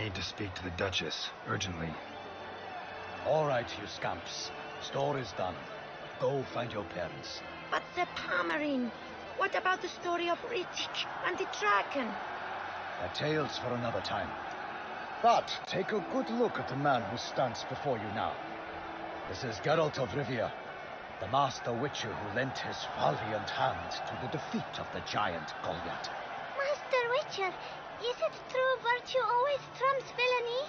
need to speak to the Duchess, urgently. All right, you scamps. Store is done. Go find your parents. But the Palmerine. What about the story of Ritik and the dragon? They're tales for another time. But take a good look at the man who stands before you now. This is Geralt of Rivia, the master witcher who lent his valiant hand to the defeat of the giant Goliath. Master Witcher, is it true virtue always trumps villainy?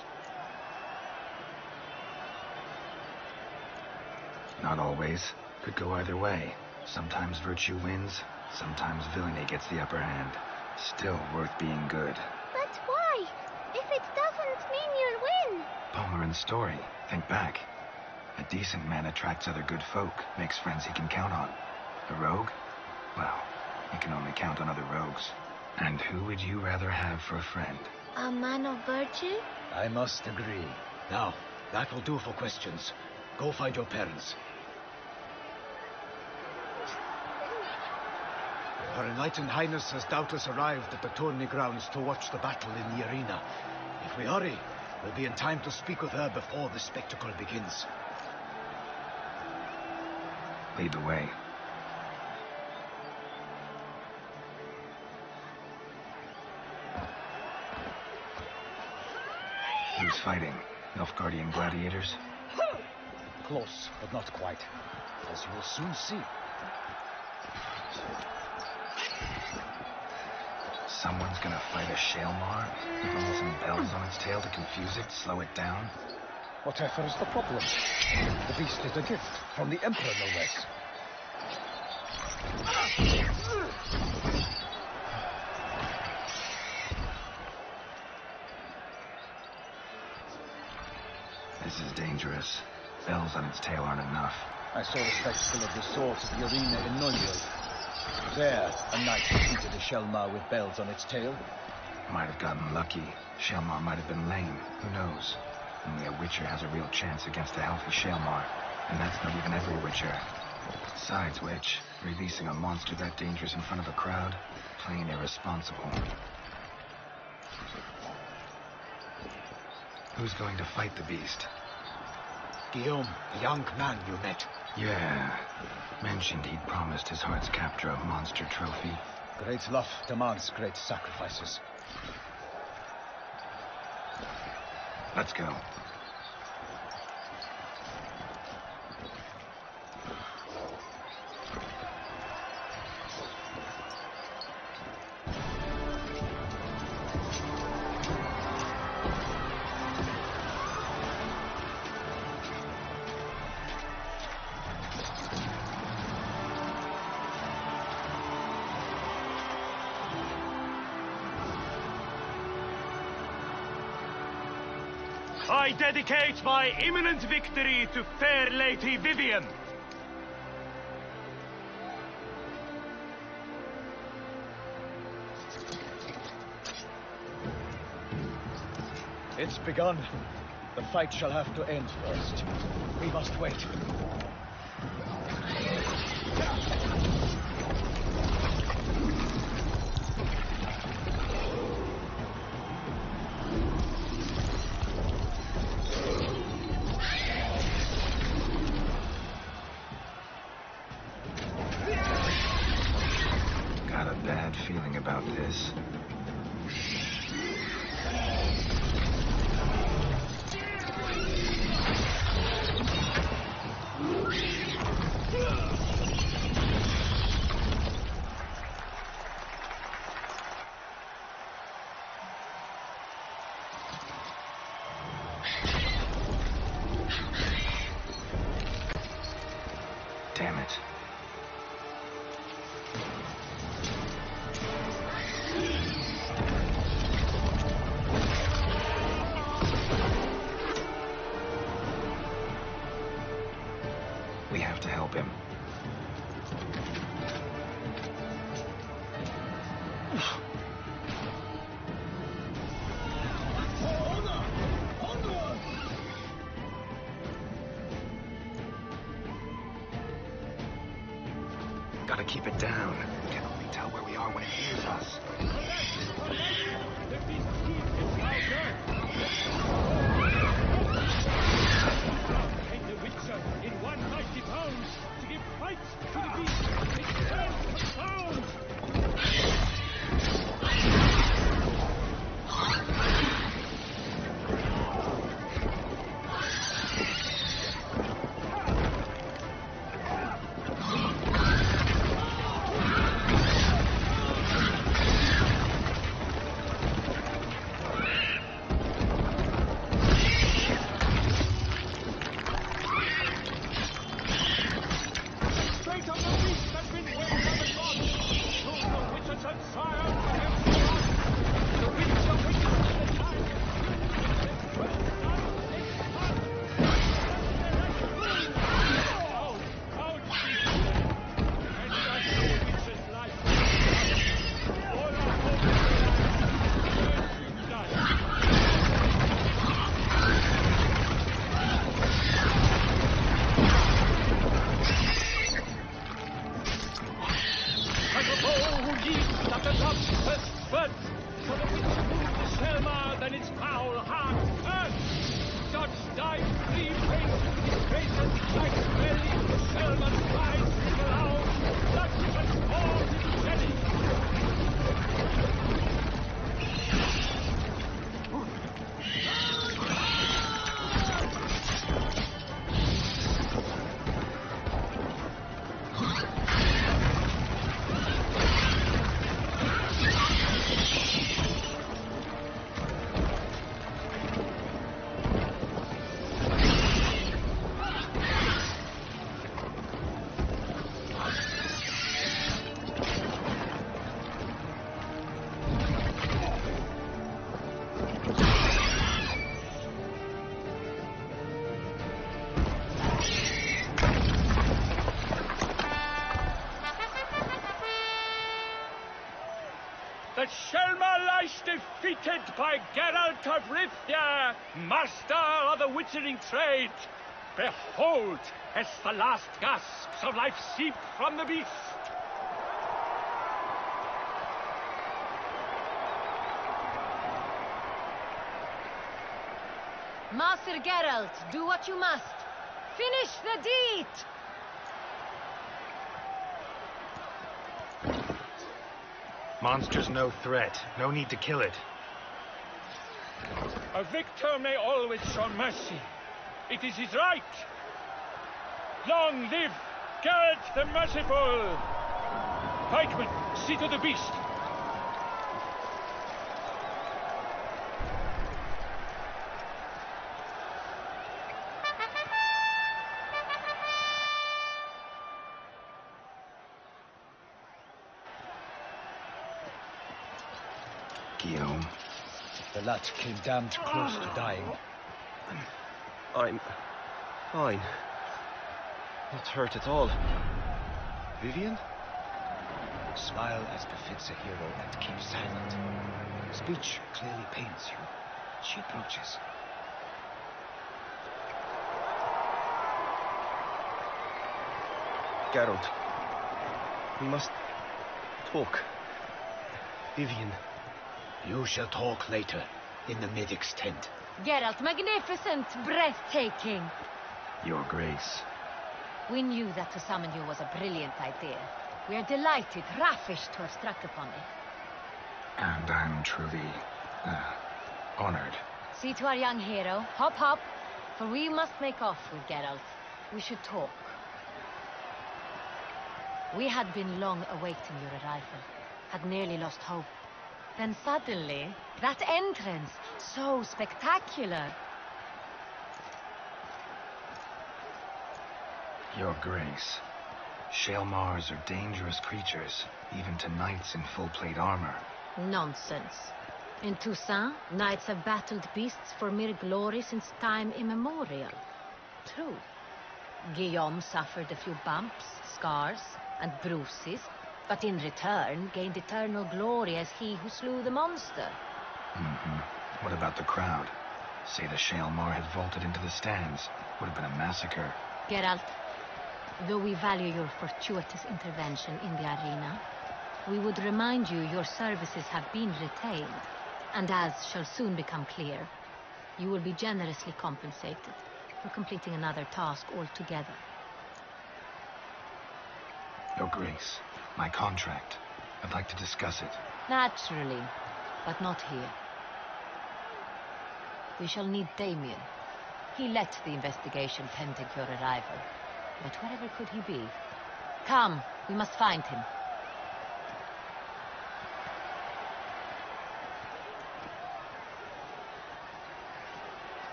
Not always. Could go either way. Sometimes virtue wins, sometimes villainy gets the upper hand. Still worth being good. But why? If it doesn't mean you'll win. Palmerin's story. Think back. A decent man attracts other good folk, makes friends he can count on. A rogue? Well, he can only count on other rogues. And who would you rather have for a friend? A man of virtue? I must agree. Now, that will do for questions. Go find your parents. Her Enlightened Highness has doubtless arrived at the tourney grounds to watch the battle in the arena. If we hurry, we'll be in time to speak with her before the spectacle begins. Lead the way. Who's fighting? Nilfgaardian gladiators? Close, but not quite. As you will soon see. Someone's gonna fight a shaelmaar with rolls and bells on its tail to confuse it, slow it down? Whatever is the problem? The beast is a gift from the Emperor, no less. This is dangerous. Bells on its tail aren't enough. I saw the spectacle of the swords at the arena in Nulliard. There, a knight defeated a shaelmaar with bells on its tail. Might have gotten lucky. Shaelmaar might have been lame. Who knows? Only a witcher has a real chance against a healthy shaelmaar. And that's not even every witcher. Besides which, releasing a monster that dangerous in front of a crowd, plain irresponsible. Who's going to fight the beast? Guillaume, the young man you met. Yeah. Mentioned he'd promised his heart's captor a monster trophy. Great love demands great sacrifices. Let's go. I dedicate my imminent victory to fair Lady Vivian. It's begun. The fight shall have to end first. We must wait. Got a bad feeling about this. Damn it. We have to help him. Gotta keep it down. We can only tell where we are when it hears us. But for the witch who moved the shaelmaar, then its foul heart hurts. Dodge dive free face with his graces like belly. The shaelmaar's eyes ripple out. Blood transforms into jelly. The shaelmaar lies defeated by Geralt of Rivia, master of the witchering trade. Behold, as the last gasps of life seep from the beast. Master Geralt, do what you must. Finish the deed! Monster's no threat. No need to kill it. A victor may always show mercy. It is his right. Long live Geralt the Merciful! Pikemen, see to the beast. Guillaume. The lad came damned close to dying. I'm fine. Not hurt at all. Vivian? Smile as befits a hero and keep silent. Speech clearly pains you. She approaches. Geralt. We must talk. Vivian. You shall talk later, in the medic's tent. Geralt, magnificent, breathtaking. Your Grace. We knew that to summon you was a brilliant idea. We are delighted, ravished to have struck upon it. And I'm truly, honored. See to our young hero. Hop, hop. For we must make off with Geralt. We should talk. We had been long awaiting your arrival. Had nearly lost hope. Then suddenly, that entrance, so spectacular. Your Grace. Shaelmaars are dangerous creatures, even to knights in full plate armor. Nonsense. In Toussaint, knights have battled beasts for mere glory since time immemorial. True. Guillaume suffered a few bumps, scars, and bruises, but in return gained eternal glory as he who slew the monster. What about the crowd? Say the shaelmaar had vaulted into the stands. Would have been a massacre. Geralt, though we value your fortuitous intervention in the arena, we would remind you your services have been retained, and as shall soon become clear, you will be generously compensated for completing another task altogether. Your Grace, my contract. I'd like to discuss it. Naturally, but not here. We shall need Damien. He led the investigation pending your arrival. But wherever could he be? Come, we must find him.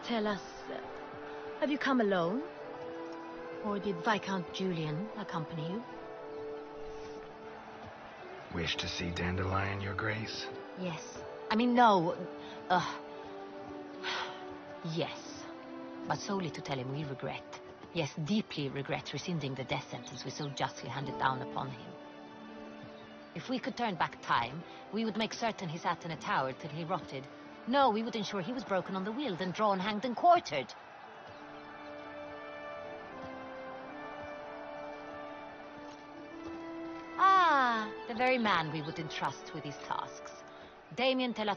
Tell us, have you come alone? Or did Viscount Julian accompany you? Wish to see Dandelion, Your Grace? Yes. I mean, no. Yes. But solely to tell him we regret. Yes, deeply regret rescinding the death sentence we so justly handed down upon him. If we could turn back time, we would make certain he sat in a tower till he rotted. No, we would ensure he was broken on the wheel, then drawn, hanged, and quartered. very man we would entrust with these tasks. Damien Thaler,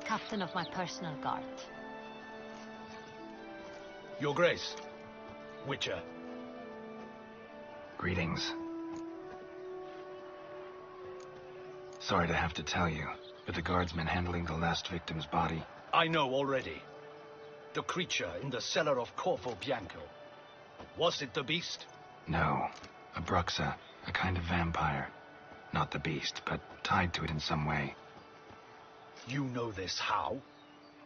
captain of my personal guard. Your Grace. Witcher. Greetings. Sorry to have to tell you, but the guardsman handling the last victim's body... I know already. The creature in the cellar of Corvo Bianco. Was it the beast? No. A bruxa, a kind of vampire. Not the beast, but tied to it in some way. You know this how?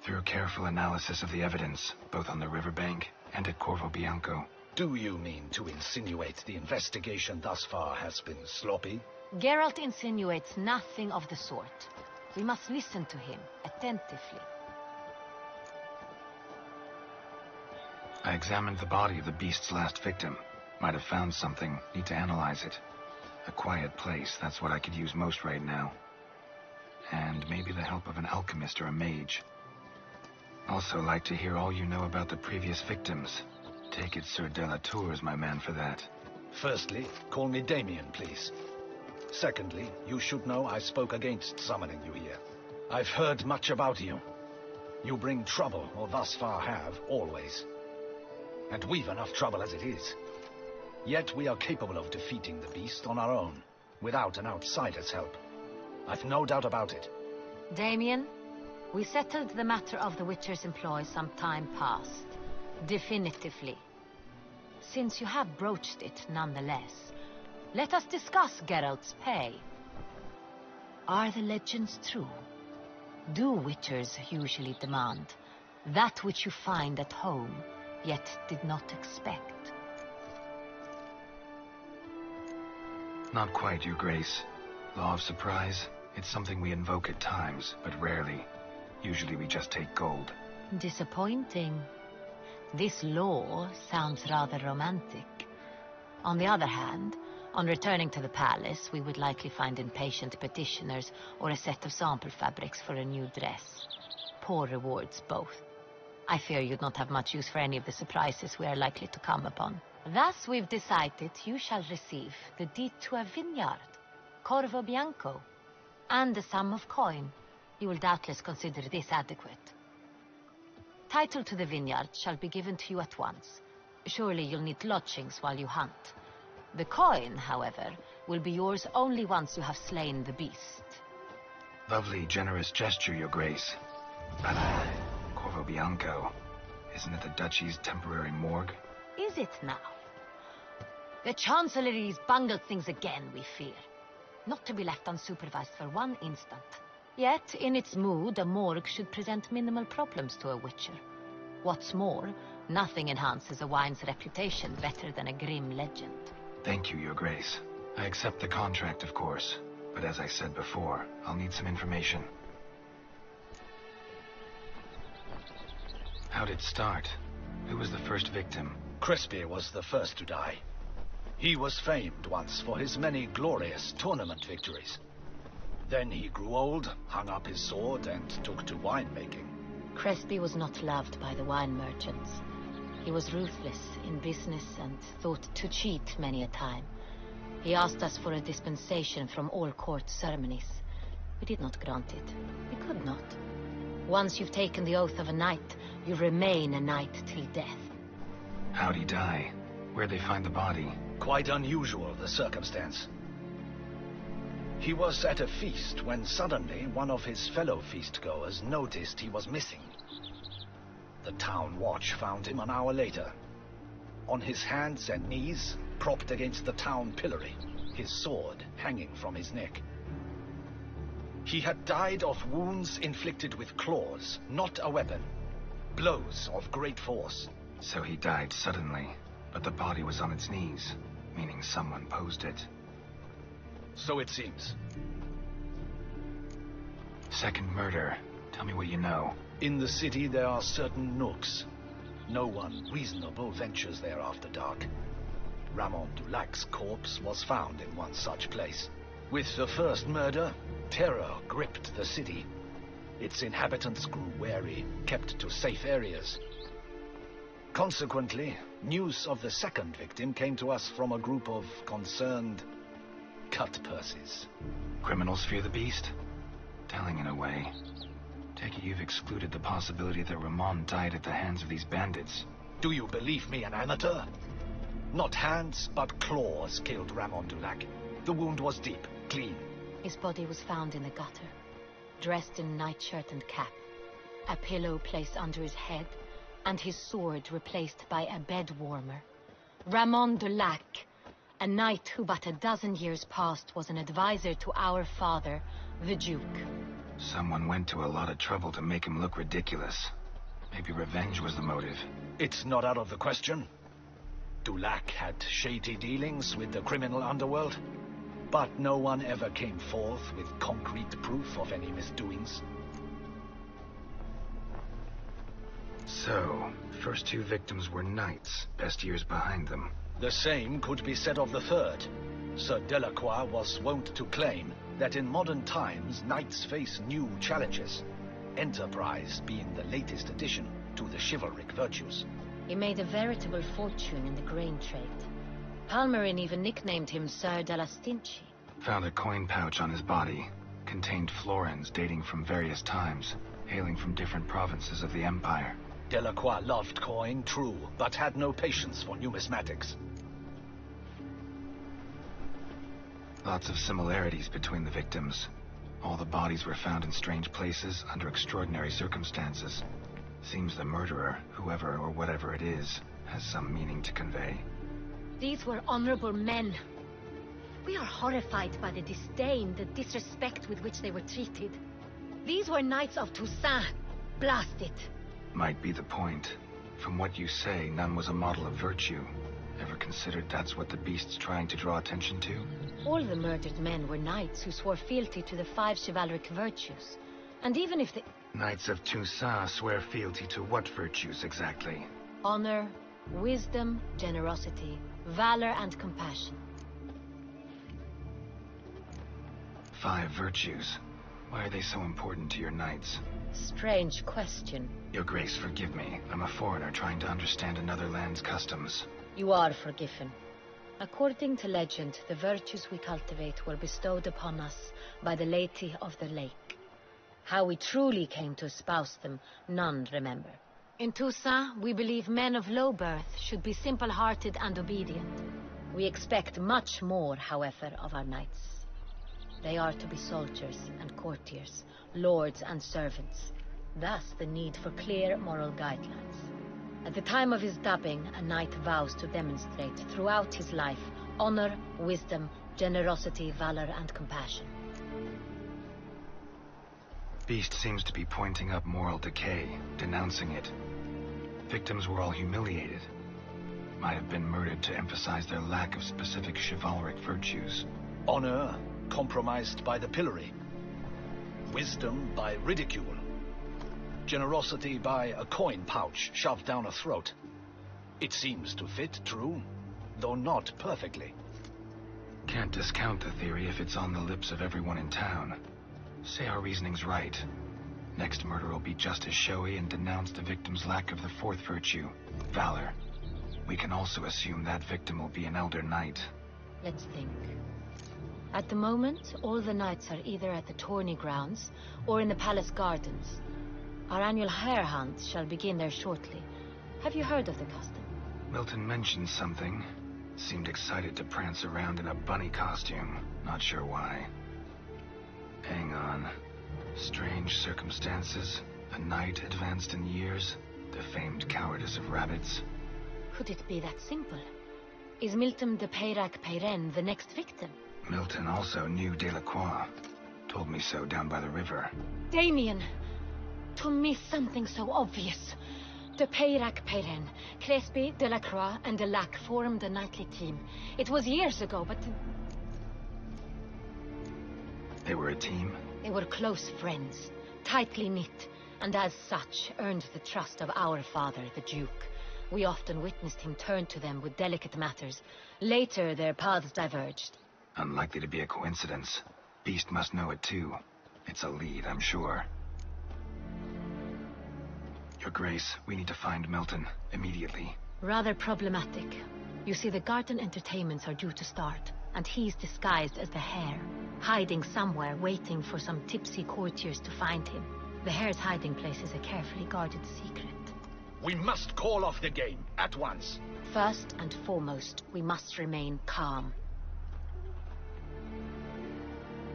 Through careful analysis of the evidence, both on the riverbank and at Corvo Bianco. Do you mean to insinuate the investigation thus far has been sloppy? Geralt insinuates nothing of the sort. We must listen to him attentively. I examined the body of the beast's last victim. Might have found something. Need to analyze it. A quiet place, that's what I could use most right now. And maybe the help of an alchemist or a mage. Also like to hear all you know about the previous victims. Take it Sir Delatour is my man for that. Firstly, call me Damien, please. Secondly, you should know I spoke against summoning you here. I've heard much about you. You bring trouble, or thus far have, always. And we've enough trouble as it is. Yet we are capable of defeating the beast on our own, without an outsider's help. I've no doubt about it. Damien, we settled the matter of the Witcher's employ some time past. Definitively. Since you have broached it nonetheless, let us discuss Geralt's pay. Are the legends true? Do Witchers usually demand that which you find at home, yet did not expect? Not quite, Your Grace. Law of surprise, it's something we invoke at times, but rarely. Usually we just take gold. Disappointing. This law sounds rather romantic. On the other hand, on returning to the palace, we would likely find impatient petitioners or a set of sample fabrics for a new dress. Poor rewards, both. I fear you'd not have much use for any of the surprises we are likely to come upon. Thus, we've decided you shall receive the deed to a vineyard, Corvo Bianco, and a sum of coin. You will doubtless consider this adequate. Title to the vineyard shall be given to you at once. Surely you'll need lodgings while you hunt. The coin, however, will be yours only once you have slain the beast. Lovely, generous gesture, Your Grace. But, Corvo Bianco, isn't it the Duchy's temporary morgue? Is it now? The Chancellery's bungled things again, we fear. Not to be left unsupervised for one instant. Yet, in its mood, a morgue should present minimal problems to a Witcher. What's more, nothing enhances a wine's reputation better than a grim legend. Thank you, Your Grace. I accept the contract, of course. But as I said before, I'll need some information. How'd it start? Who was the first victim? Crespi was the first to die. He was famed once for his many glorious tournament victories. Then he grew old, hung up his sword, and took to winemaking. Crespi was not loved by the wine merchants. He was ruthless in business and thought to cheat many a time. He asked us for a dispensation from all court ceremonies. We did not grant it. We could not. Once you've taken the oath of a knight, you remain a knight till death. How'd he die? Where'd they find the body? Quite unusual, the circumstance. He was at a feast when suddenly one of his fellow feastgoers noticed he was missing. The town watch found him an hour later. On his hands and knees, propped against the town pillory, his sword hanging from his neck. He had died of wounds inflicted with claws, not a weapon. Blows of great force. So he died suddenly, but the body was on its knees, meaning someone posed it. So it seems. Second murder. Tell me what you know. In the city there are certain nooks. No one reasonable ventures there after dark. Ramon Dulac's corpse was found in one such place. With the first murder, terror gripped the city. Its inhabitants grew wary, kept to safe areas. Consequently, news of the second victim came to us from a group of concerned cut purses. Criminals fear the beast? Telling in a way. Take it you've excluded the possibility that Ramon died at the hands of these bandits. Do you believe me, an amateur? Not hands, but claws killed Ramon Dulac. The wound was deep, clean. His body was found in the gutter, dressed in nightshirt and cap, a pillow placed under his head, and his sword replaced by a bed warmer. Ramon Dulac, a knight who but a dozen years past was an advisor to our father, the Duke. Someone went to a lot of trouble to make him look ridiculous. Maybe revenge was the motive. It's not out of the question. Dulac had shady dealings with the criminal underworld, but no one ever came forth with concrete proof of any misdoings. So, first two victims were knights, best years behind them. The same could be said of the third. Sir Delacroix was wont to claim that in modern times knights face new challenges, enterprise being the latest addition to the chivalric virtues. He made a veritable fortune in the grain trade. Palmerin even nicknamed him Sir della Stinci. Found a coin pouch on his body. Contained florins dating from various times, hailing from different provinces of the Empire. Delacroix loved coin, true, but had no patience for numismatics. Lots of similarities between the victims. All the bodies were found in strange places under extraordinary circumstances. Seems the murderer, whoever or whatever it is, has some meaning to convey. These were honorable men. We are horrified by the disdain, the disrespect with which they were treated. These were knights of Toussaint. Blast it. Might be the point. From what you say, none was a model of virtue. Ever considered that's what the beast's trying to draw attention to? All the murdered men were knights who swore fealty to the 5 chivalric virtues. And even if the... Knights of Toussaint swear fealty to what virtues exactly? Honor, wisdom, generosity, valor, and compassion. 5 virtues. Why are they so important to your knights? Strange question. Your Grace, forgive me. I'm a foreigner trying to understand another land's customs. You are forgiven. According to legend, the virtues we cultivate were bestowed upon us by the Lady of the Lake. How we truly came to espouse them, none remember. In Toussaint, we believe men of low birth should be simple-hearted and obedient. We expect much more, however, of our knights. They are to be soldiers and courtiers, lords and servants. Thus, the need for clear moral guidelines. At the time of his dubbing, a knight vows to demonstrate throughout his life honor, wisdom, generosity, valor, and compassion. Beast seems to be pointing up moral decay, denouncing it. Victims were all humiliated. Might have been murdered to emphasize their lack of specific chivalric virtues. Honor compromised by the pillory. Wisdom by ridicule. Generosity by a coin pouch shoved down a throat. It seems to fit, true, though not perfectly. Can't discount the theory if it's on the lips of everyone in town. Say our reasoning's right. Next murder will be just as showy and denounce the victim's lack of the 4th virtue, valor. We can also assume that victim will be an elder knight. Let's think. At the moment, all the knights are either at the tourney grounds or in the palace gardens. Our annual hare hunt shall begin there shortly. Have you heard of the custom? Milton mentioned something. Seemed excited to prance around in a bunny costume. Not sure why. Hang on. Strange circumstances. A knight advanced in years. The famed cowardice of rabbits. Could it be that simple? Is Milton de Peyrac-Peyren the next victim? Milton also knew Delacroix. Told me so down by the river. Damien! To miss something so obvious. De Peyrac-Peyren, Crespi, Delacroix, and Delac formed a knightly team. It was years ago, but... They were a team? They were close friends, tightly knit, and as such earned the trust of our father, the Duke. We often witnessed him turn to them with delicate matters. Later, their paths diverged. Unlikely to be a coincidence. Beast must know it too. It's a lead, I'm sure. Your Grace, we need to find Milton, immediately. Rather problematic. You see, the garden entertainments are due to start. and he's disguised as the Hare, hiding somewhere, waiting for some tipsy courtiers to find him. The Hare's hiding place is a carefully guarded secret. We must call off the game, at once. First and foremost, we must remain calm.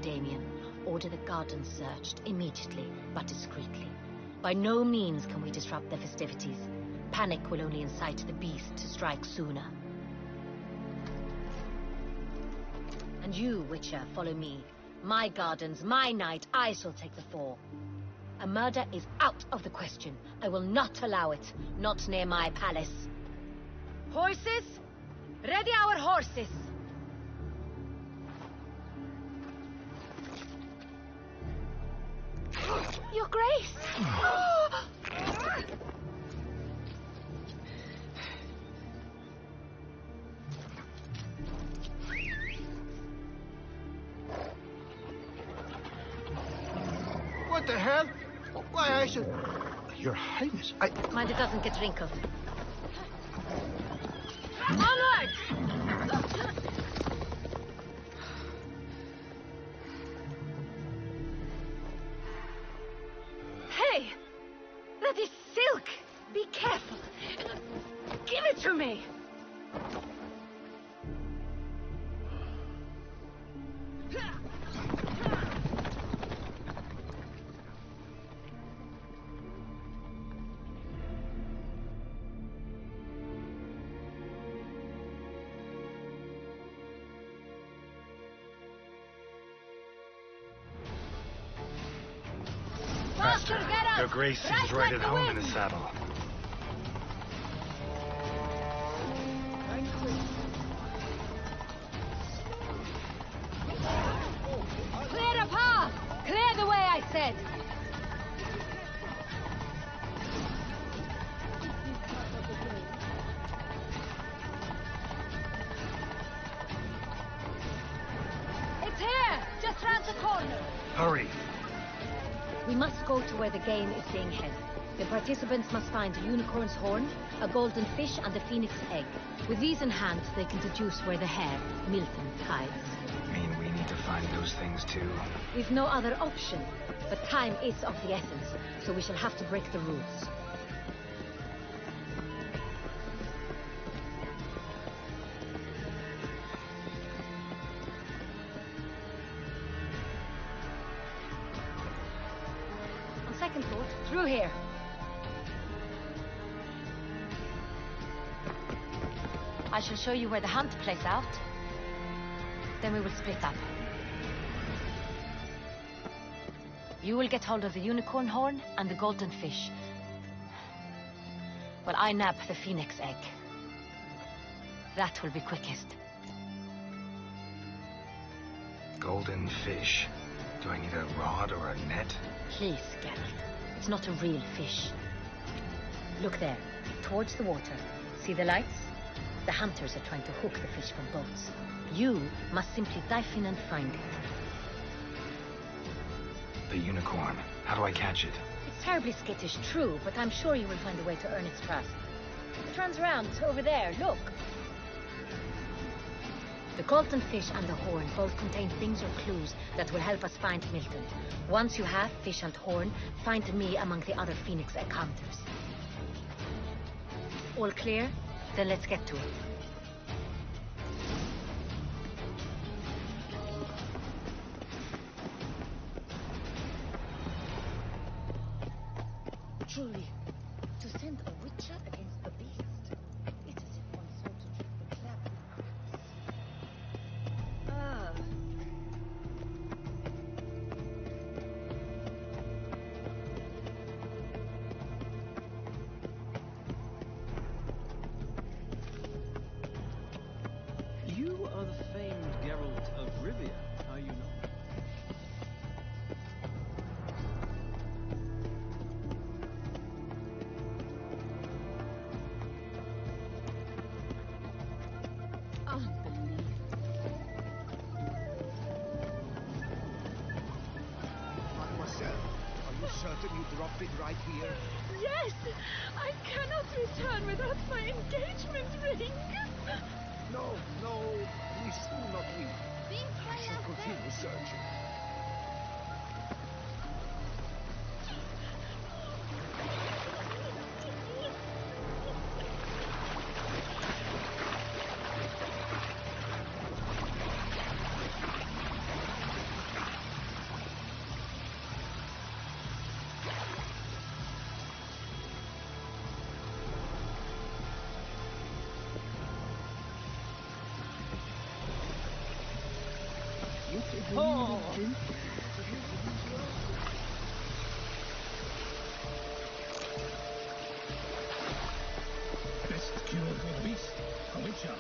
Damien, order the gardens searched immediately, but discreetly. By no means can we disrupt the festivities. Panic will only incite the beast to strike sooner. And you, Witcher, follow me. My gardens, my night, I shall take the fall. A murder is out of the question. I will not allow it. Not near my palace. Horses? Ready our horses! Your Grace! What the hell? Why, I should... Your Highness, Mind it doesn't get wrinkled. Onward! Hey! That is silk! Be careful! Give it to me! Master, Your Grace seems right at home in the saddle. Clear the path! Clear the way, I said! It's here! Just round the corner! Hurry! We must go to where the game is being held. The participants must find a unicorn's horn, a golden fish, and a phoenix egg. With these in hand, they can deduce where the Hare, Milton, hides. Mean we need to find those things too? We've no other option, but time is of the essence, so we shall have to break the rules. On second thought, through here. I shall show you where the hunt plays out. Then we will split up. You will get hold of the unicorn horn and the golden fish. While I nab the phoenix egg. That will be quickest. Golden fish. Do I need a rod or a net? Please, Geralt. It's not a real fish. Look there, towards the water. See the lights? The hunters are trying to hook the fish from boats. You must simply dive in and find it. The unicorn. How do I catch it? It's terribly skittish, true, but I'm sure you will find a way to earn its trust. It runs around over there, look. The golden fish and the horn both contain things or clues that will help us find Milton. Once you have fish and horn, find me among the other phoenix egg hunters. All clear? Then let's get to it. Truly, to send a witcher against the beast, it's as if one sought to trick the crab with crumbs. Ah. You are the famed Geralt of Rivia, are you not? Certain you dropped it right here? Yes! I cannot return without my engagement ring! No, please do not weep. Oh! Best cure for beast, a witcher.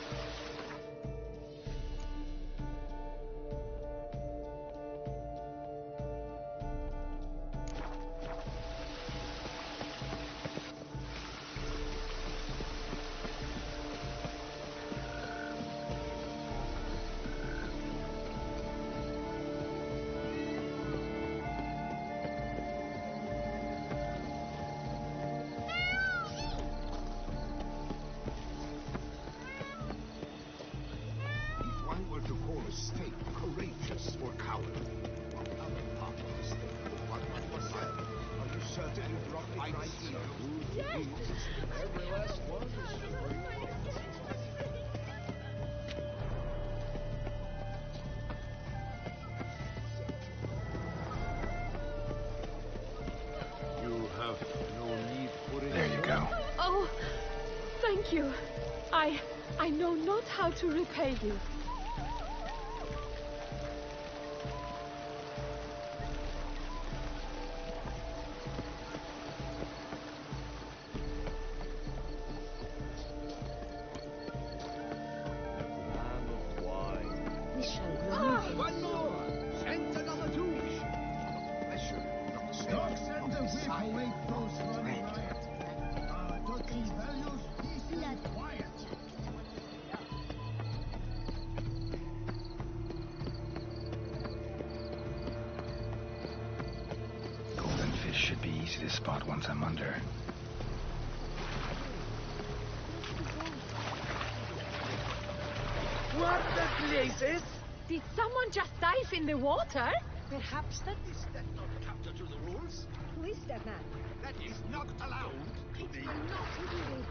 There you go. Oh, thank you. I know not how to repay you. One more! Send another douche! Stop, send a whip away close running riot. Talking values, peace and quiet. Golden fish should be easy to spot once I'm under. What the blazes? Did someone just dive in the water? Perhaps that is that not counter to the rules? Who is that man? That is not allowed to be. I'm not doing it.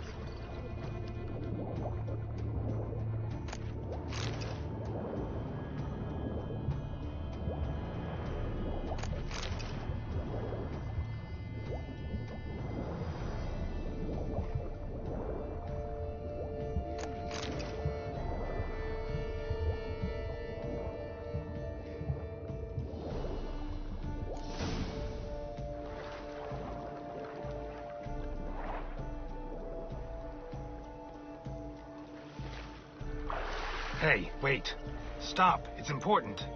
Hey, wait. Stop. It's important.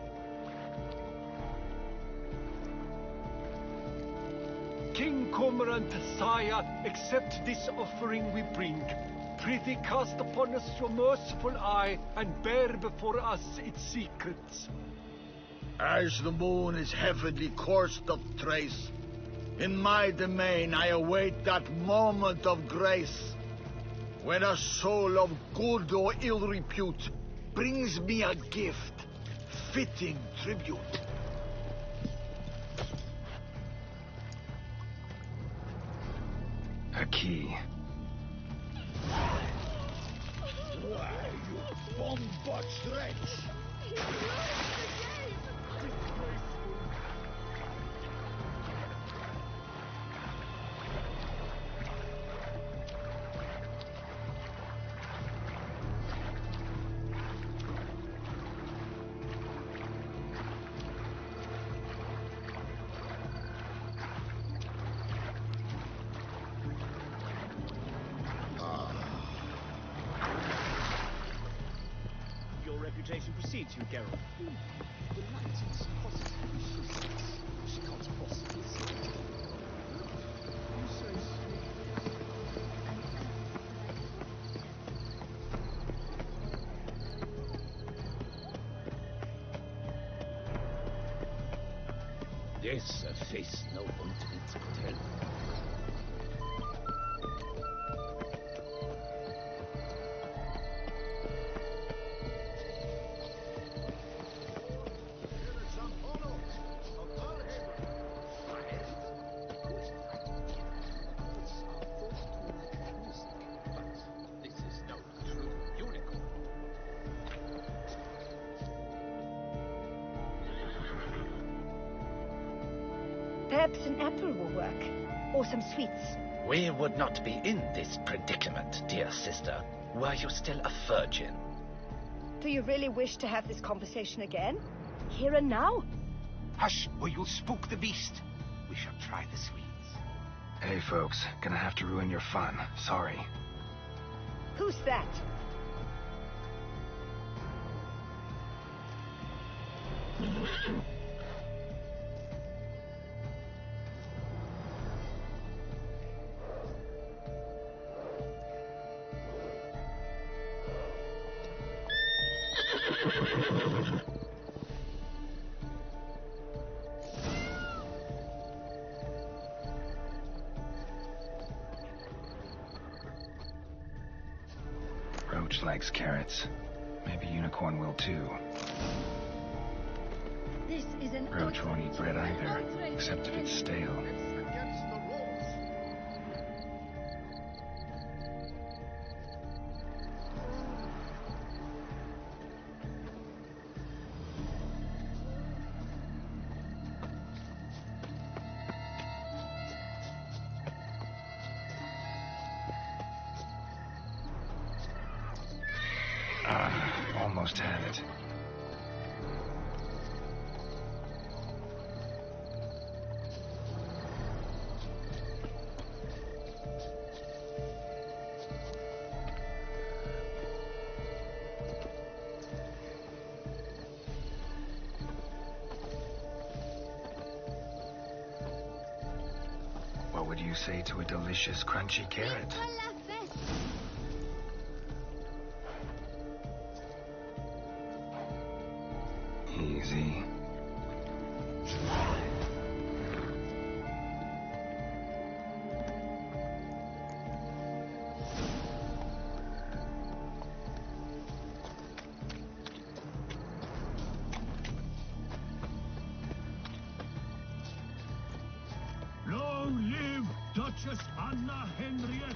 King Cormorant Sire, accept this offering we bring. Prithee cast upon us your merciful eye, and bear before us its secrets. As the moon is heavily coursed of trace, in my domain I await that moment of grace, when a soul of good or ill repute brings me a gift, fitting tribute. A key. Why, you bombot wretch! Your reputation precedes you, Geralt. The lightest possible resistance she can't possibly see. You say Yes, a face no ointment could help. Perhaps an apple will work. Or some sweets. We would not be in this predicament, dear sister, were you still a virgin. Do you really wish to have this conversation again? Here and now? Hush, or you'll spook the beast. We shall try the sweets. Hey, folks. Gonna have to ruin your fun. Sorry. Who's that? Roach likes carrots. Maybe Unicorn will too. This is an Roach won't eat bread either, except if it's stale. Against the rules. Almost had it. What would you say to a delicious, crunchy carrot? Easy. Long live Duchess Anna Henrietta!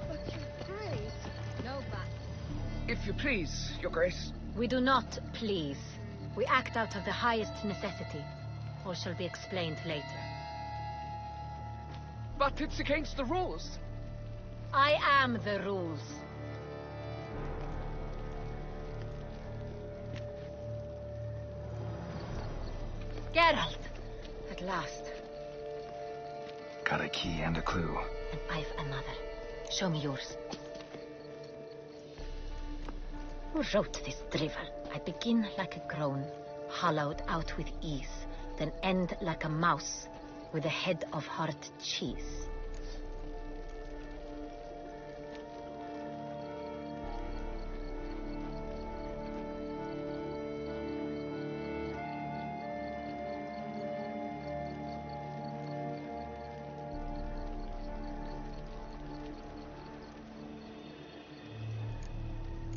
But you praise. No, but If you please, Your Grace. we do not please. We act out of the highest necessity. All shall be explained later. But it's against the rules. I am the rules. Geralt! At last. Got a key and a clue. And I've another. Show me yours. Who wrote this drivel? I begin like a groan, hollowed out with ease, then end like a mouse with a head of hard cheese.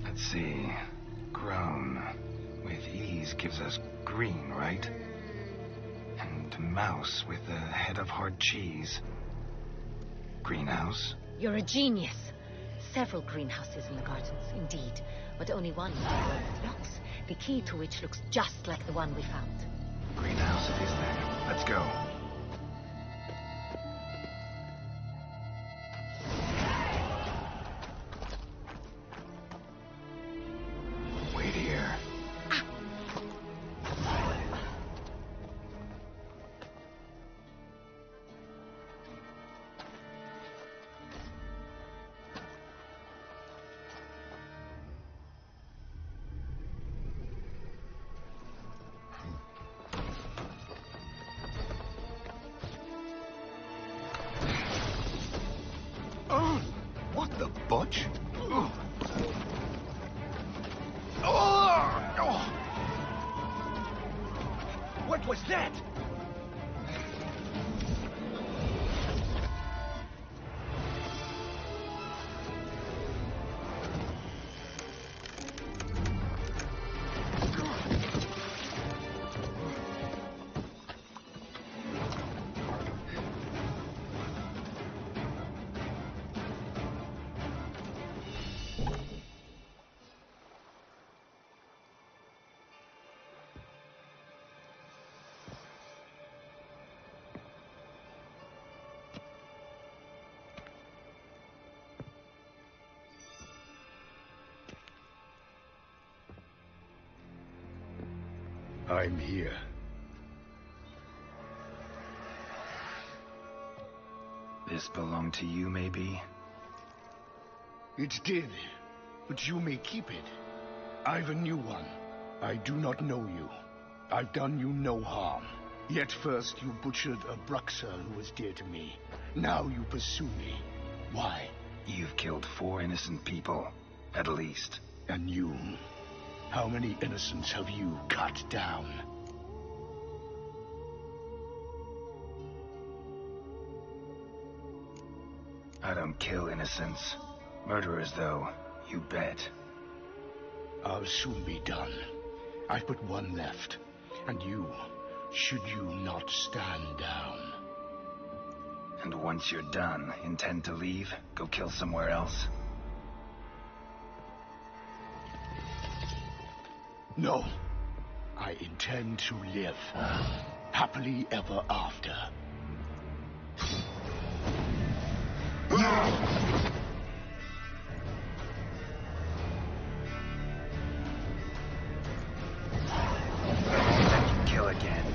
Let's see. Grown with ease gives us green, right? And mouse with the head of hard cheese. Greenhouse? You're a genius. Several greenhouses in the gardens, indeed, but only one locks, the key to which looks just like the one we found. Greenhouse it is then. Let's go. Wait here. I'm here. This belonged to you, maybe? It did, but you may keep it. I've a new one. I do not know you. I've done you no harm. Yet first you butchered a Bruxer who was dear to me. Now you pursue me. Why? You've killed 4 innocent people, at least. And you? How many innocents have you cut down? I don't kill innocents. Murderers, though, you bet. I'll soon be done. I've but one left. And you, should you not stand down. And once you're done, intend to leave? Go kill somewhere else? No. I intend to live. Happily ever after. Kill again.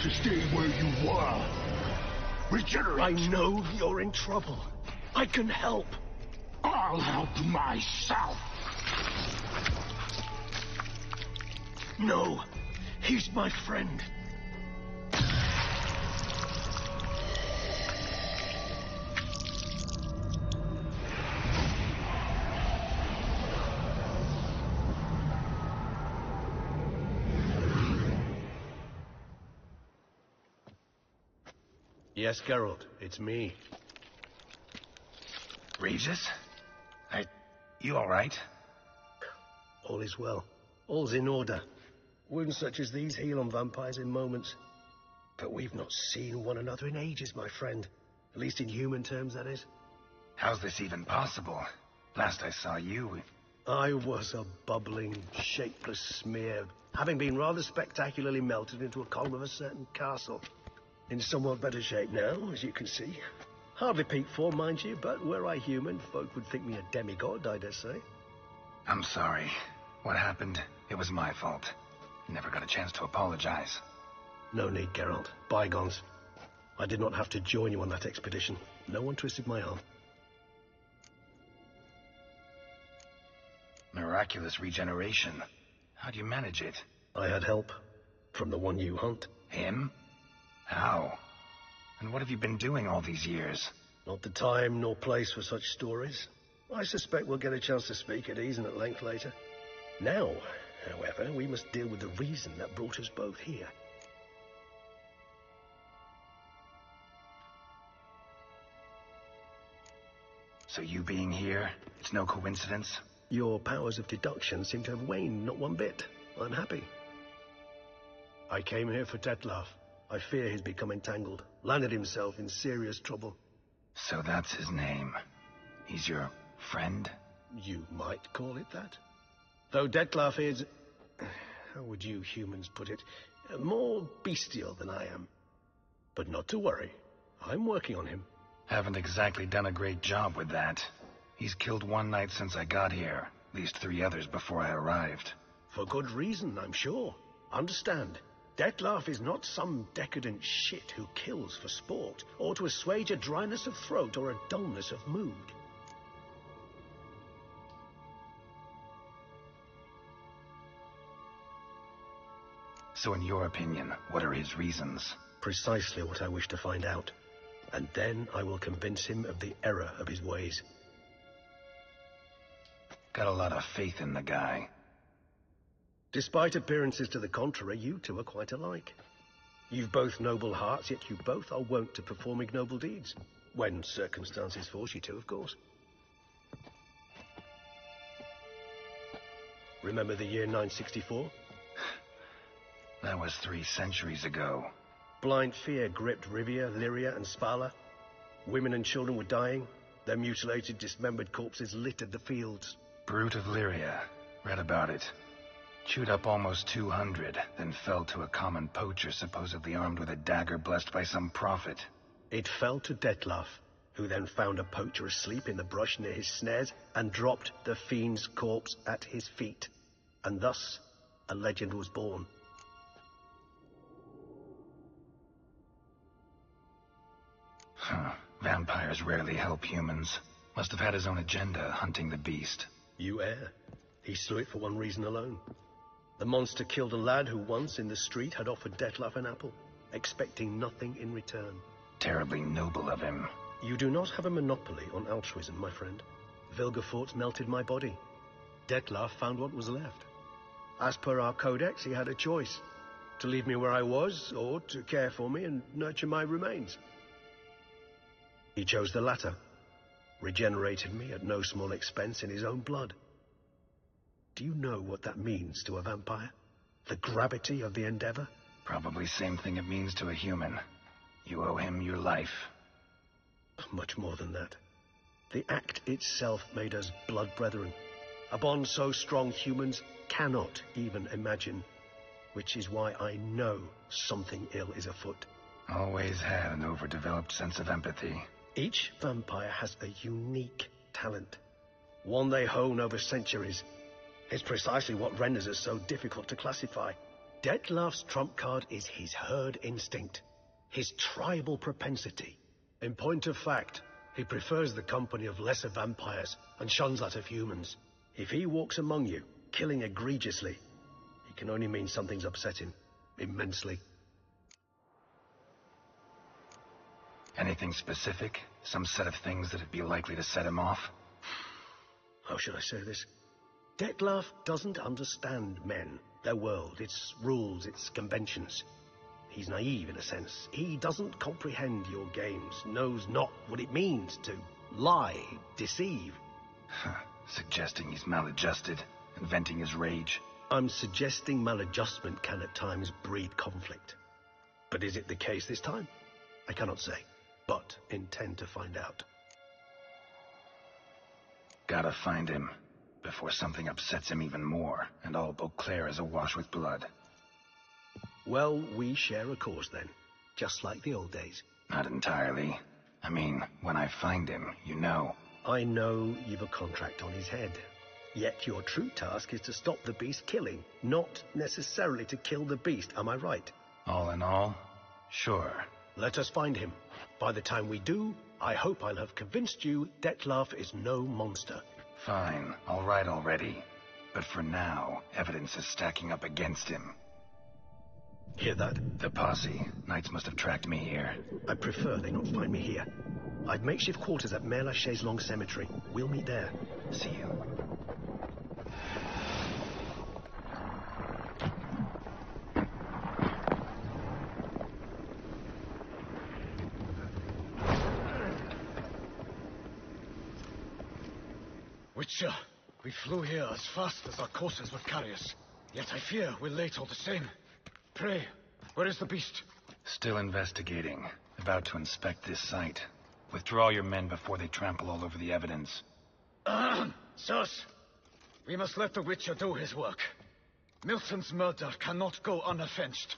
to stay where you were. Regenerate. I know you're in trouble. I can help. I'll help myself. No, he's my friend. Yes, Geralt, it's me. Regis? You all right? All is well. All's in order. Wounds such as these heal on vampires in moments. But we've not seen one another in ages, my friend. At least in human terms, that is. How's this even possible? Last I saw you... I was a bubbling, shapeless smear, having been rather spectacularly melted into a column of a certain castle. In somewhat better shape now, as you can see. Hardly peak form, mind you, but were I human, folk would think me a demigod, I dare say. I'm sorry. What happened, it was my fault. Never got a chance to apologize. No need, Geralt. Bygones. I did not have to join you on that expedition. No one twisted my arm. Miraculous regeneration. How'd you manage it? I had help. From the one you hunt. Him? How? And what have you been doing all these years? Not the time nor place for such stories. I suspect we'll get a chance to speak at ease and at length later. Now, however, we must deal with the reason that brought us both here. So you being here, it's no coincidence? Your powers of deduction seem to have waned not one bit. I'm happy. I came here for Detlef. I fear he's become entangled, landed himself in serious trouble. So that's his name. He's your friend? You might call it that. Though Detlef is... how would you humans put it? More bestial than I am. But not to worry. I'm working on him. Haven't exactly done a great job with that. He's killed one knight since I got here. At least 3 others before I arrived. For good reason, I'm sure. Understand. Detlef is not some decadent shit who kills for sport, or to assuage a dryness of throat or a dullness of mood. So in your opinion, what are his reasons? Precisely what I wish to find out. And then I will convince him of the error of his ways. Got a lot of faith in the guy. Despite appearances to the contrary, you two are quite alike. You've both noble hearts, yet you both are wont to perform ignoble deeds. When circumstances force you to, of course. Remember the year 964? That was 3 centuries ago. Blind fear gripped Rivia, Lyria, and Spala. Women and children were dying. Their mutilated, dismembered corpses littered the fields. Brute of Lyria. Read about it. Chewed up almost 200, then fell to a common poacher supposedly armed with a dagger blessed by some prophet. It fell to Detlef, who then found a poacher asleep in the brush near his snares and dropped the fiend's corpse at his feet. And thus, a legend was born. Huh. Vampires rarely help humans. Must have had his own agenda, hunting the beast. You err. He slew it for one reason alone. The monster killed a lad who once in the street had offered Detlef an apple, expecting nothing in return. Terribly noble of him. You do not have a monopoly on altruism, my friend. Vilgefortz melted my body. Detlef found what was left. As per our codex, he had a choice. To leave me where I was, or to care for me and nurture my remains. He chose the latter. Regenerated me at no small expense in his own blood. Do you know what that means to a vampire? The gravity of the endeavor? Probably same thing it means to a human. You owe him your life. Much more than that. The act itself made us blood brethren. A bond so strong humans cannot even imagine. Which is why I know something ill is afoot. Always had an overdeveloped sense of empathy. Each vampire has a unique talent. One they hone over centuries. It's precisely what renders us so difficult to classify. Detlef's trump card is his herd instinct, his tribal propensity. In point of fact, he prefers the company of lesser vampires and shuns that of humans. If he walks among you, killing egregiously, it can only mean something's upset him immensely. Anything specific? Some set of things that'd be likely to set him off? How should I say this? Detlef doesn't understand men, their world, its rules, its conventions. He's naive in a sense. He doesn't comprehend your games, knows not what it means to lie, deceive. Suggesting he's maladjusted and venting his rage. I'm suggesting maladjustment can at times breed conflict. But is it the case this time? I cannot say, but intend to find out. Gotta find him before something upsets him even more, and all Beauclair is awash with blood. Well, we share a cause then, just like the old days. Not entirely. I mean, when I find him, you know. I know you've a contract on his head. Yet your true task is to stop the beast killing, not necessarily to kill the beast, am I right? All in all, sure. Let us find him. By the time we do, I hope I'll have convinced you Detlef is no monster. Fine, all right already. But for now, evidence is stacking up against him. Hear that? The posse. Knights must have tracked me here. I prefer they not find me here. I've makeshift quarters at Mère Lachaise Long Cemetery. We'll meet there. See you. Witcher, we flew here as fast as our courses would carry us. Yet I fear we're late all the same. Pray, where is the beast? Still investigating. About to inspect this site. Withdraw your men before they trample all over the evidence. Sirs, we must let the Witcher do his work. Milton's murder cannot go unavenged.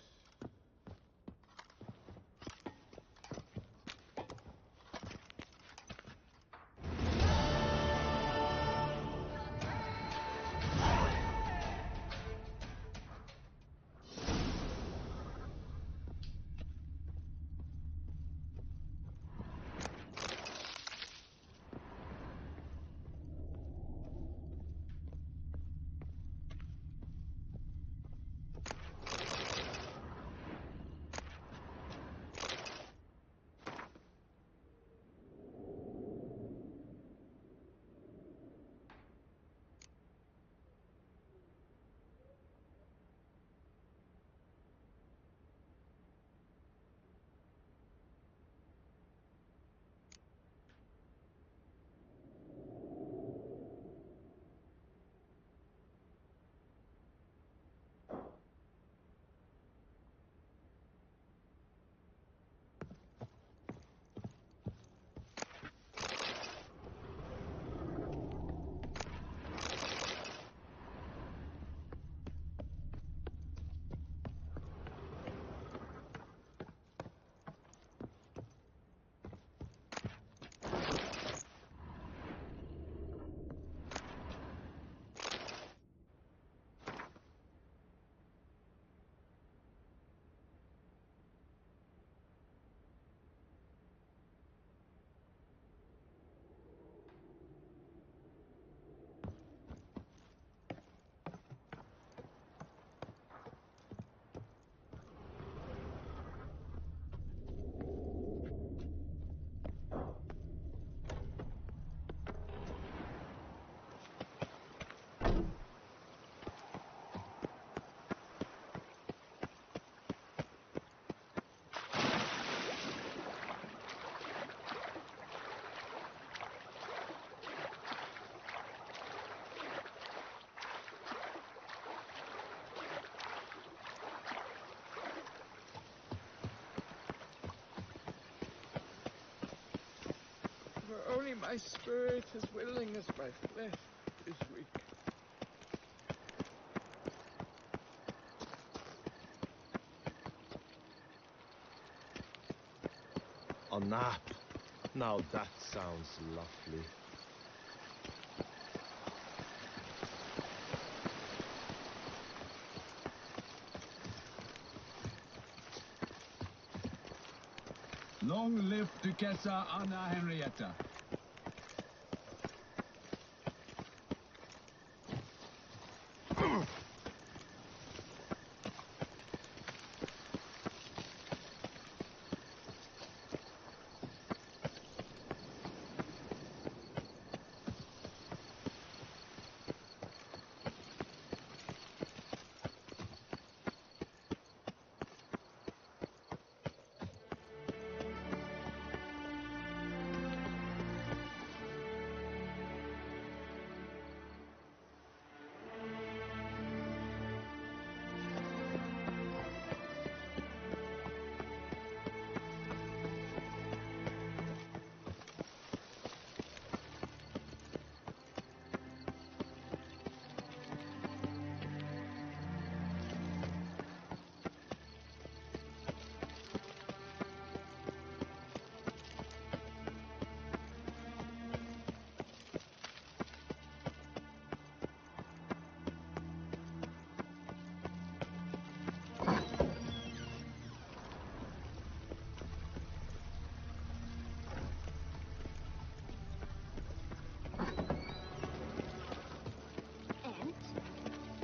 Only my spirit is willing as my flesh is weak. A nap. Now that sounds lovely. Long live Duchessa Anna Henrietta.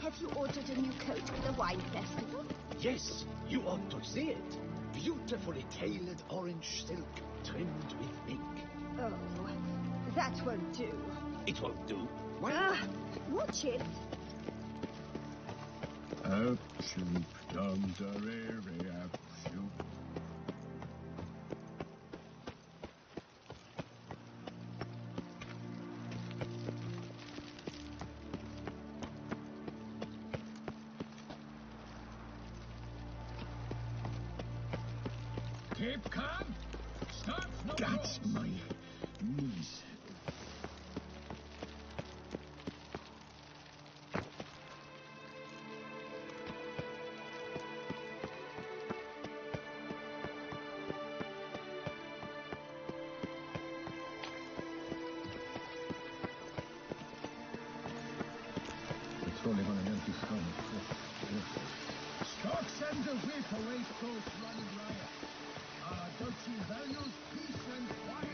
Have you ordered a new coat for the wine festival? Yes, you ought to see it. Beautifully tailored orange silk, trimmed with ink. Oh, that won't do. It won't do. Why? Watch it. Absolute absolute. Keep calm. Start no That's my knees. It's only on an empty stomach. Stocks and the whip await those running riot. Our duchy values peace and quiet.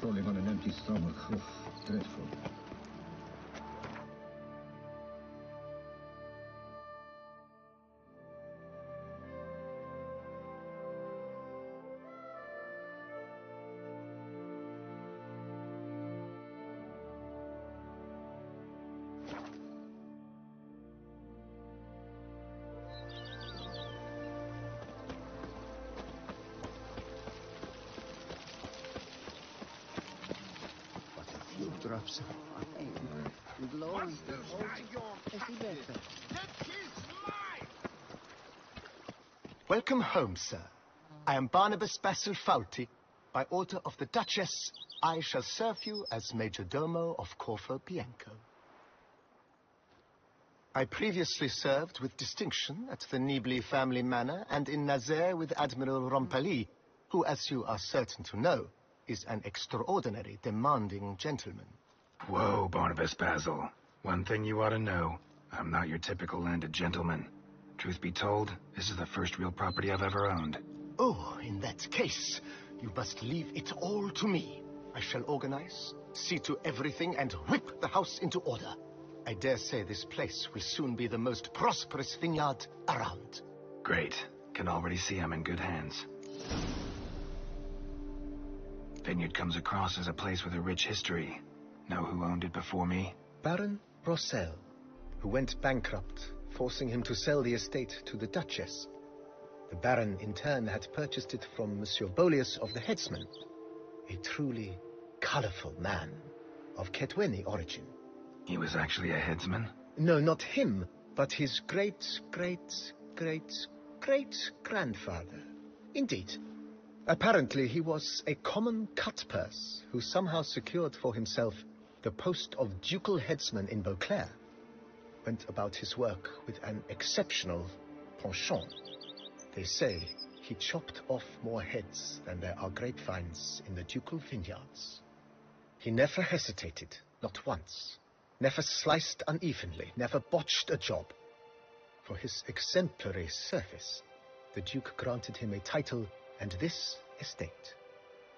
Rolling on an empty stomach. Dreadful. Drops of wine. Glory. Welcome home, sir. I am Barnabas Basilfauti. By order of the Duchess, I shall serve you as Major Domo of Corfu Bianco. I previously served with distinction at the Nibley family manor and in Nazaire with Admiral Rompali, who, as you are certain to know, is an extraordinary, demanding gentleman. Whoa, Barnabas Basil. One thing you ought to know. I'm not your typical landed gentleman. Truth be told, this is the first real property I've ever owned. Oh, in that case, you must leave it all to me. I shall organize, see to everything, and whip the house into order. I dare say this place will soon be the most prosperous vineyard around. Great. Can already see I'm in good hands. Vineyard comes across as a place with a rich history. Know who owned it before me? Baron Rossel, who went bankrupt, forcing him to sell the estate to the Duchess. The Baron, in turn, had purchased it from Monsieur Bolius of the Headsman, a truly colorful man of Ketweni origin. He was actually a headsman? No, not him, but his great-great-great-great-grandfather. Indeed. Apparently, he was a common cutpurse who somehow secured for himself the post of ducal headsman in Beauclair. Went about his work with an exceptional penchant. They say he chopped off more heads than there are grapevines in the ducal vineyards. He never hesitated, not once. Never sliced unevenly, never botched a job. For his exemplary service, the Duke granted him a title and this estate.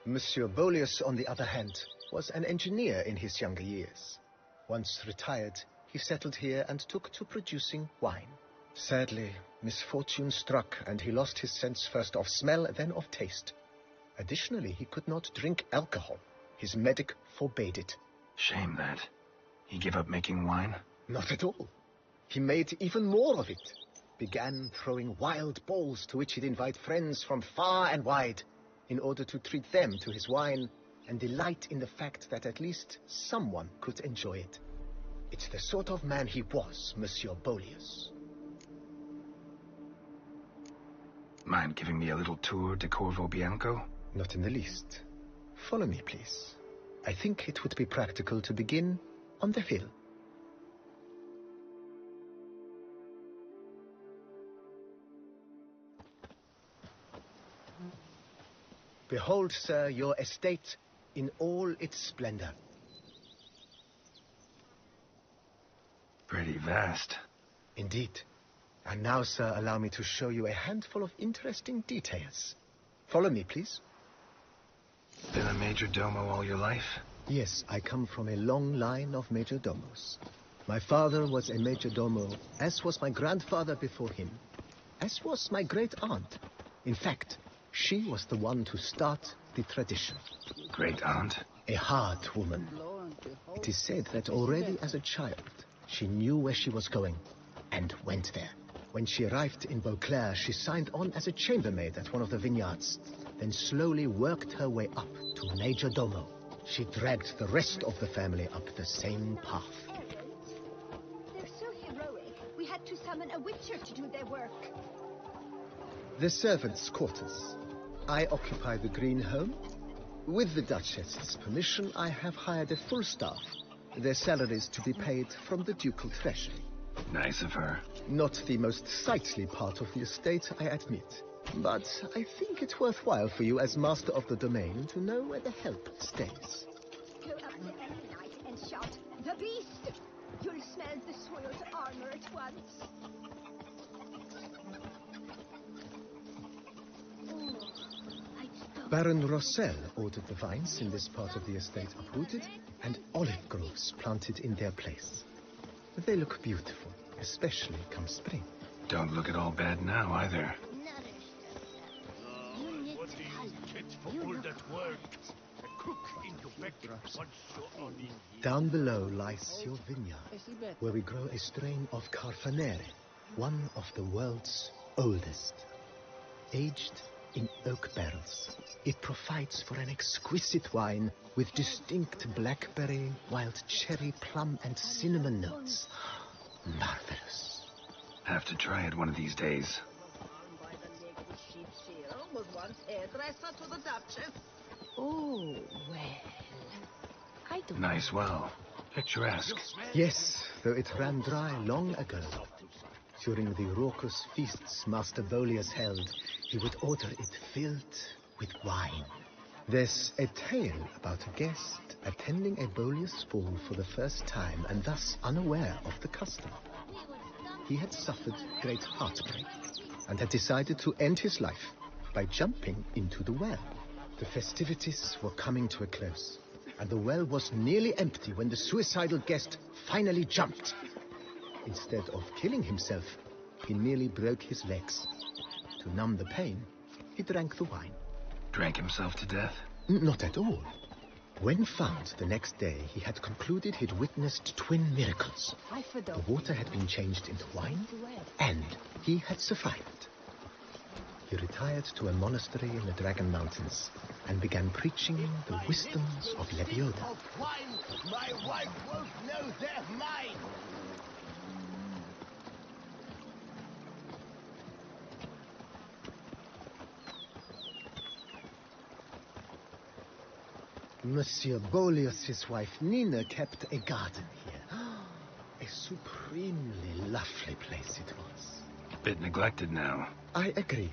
Monsieur Bolius, on the other hand, was an engineer in his younger years. Once retired, he settled here and took to producing wine. Sadly, misfortune struck, and he lost his sense first of smell, then of taste. Additionally, he could not drink alcohol. His medic forbade it. Shame that. He gave up making wine? Not at all. He made even more of it. Began throwing wild balls to which he'd invite friends from far and wide in order to treat them to his wine and delight in the fact that at least someone could enjoy it. It's the sort of man he was, Monsieur Bolius. Mind giving me a little tour de Corvo Bianco? Not in the least. Follow me, please. I think it would be practical to begin on the hill. Behold, sir, your estate in all its splendor. Pretty vast. Indeed. And now, sir, allow me to show you a handful of interesting details. Follow me, please. Been a major domo all your life? Yes, I come from a long line of major domos. My father was a major domo, as was my grandfather before him, as was my great-aunt. In fact, she was the one to start the tradition. Great-aunt? A hard woman. It is said that already as a child, she knew where she was going, and went there. When she arrived in Beauclair, she signed on as a chambermaid at one of the vineyards, then slowly worked her way up to major domo. She dragged the rest of the family up the same path. They're so heroic, we had to summon a witcher to do their work. The servants' quarters. I occupy the green home. With the Duchess's permission, I have hired a full staff. Their salaries to be paid from the ducal treasury. Nice of her. Not the most sightly part of the estate, I admit. But I think it worthwhile for you as master of the domain to know where the help stays. Go up there any night and shout, "The Beast!" You'll smell the soiled armor at once. Baron Rossel ordered the vines in this part of the estate uprooted and olive groves planted in their place. They look beautiful, especially come spring. Don't look at all bad now, either. Down below lies your vineyard, where we grow a strain of Carfanere, one of the world's oldest. Aged in oak barrels, it provides for an exquisite wine with distinct blackberry, wild cherry, plum, and cinnamon notes. Marvelous. Have to try it one of these days. Was once hairdresser to the Duchess. Oh, well. I don't Nice well. Picturesque. Yes, though it ran dry long ago. During the raucous feasts Master Bolius held, he would order it filled with wine. There's a tale about a guest attending a Bolius ball for the first time and thus unaware of the custom. He had suffered great heartbreak and had decided to end his life by jumping into the well. The festivities were coming to a close, and the well was nearly empty when the suicidal guest finally jumped. Instead of killing himself, he nearly broke his legs. To numb the pain, he drank the wine. Drank himself to death? Not at all. When found the next day, he had concluded he'd witnessed twin miracles. The water had been changed into wine, and he had survived. He retired to a monastery in the Dragon Mountains and began preaching the wisdoms of Lebioda. My wife won't know they're mine! Monsieur Beaulius's wife Nina kept a garden here. A supremely lovely place it was. Bit neglected now. I agree.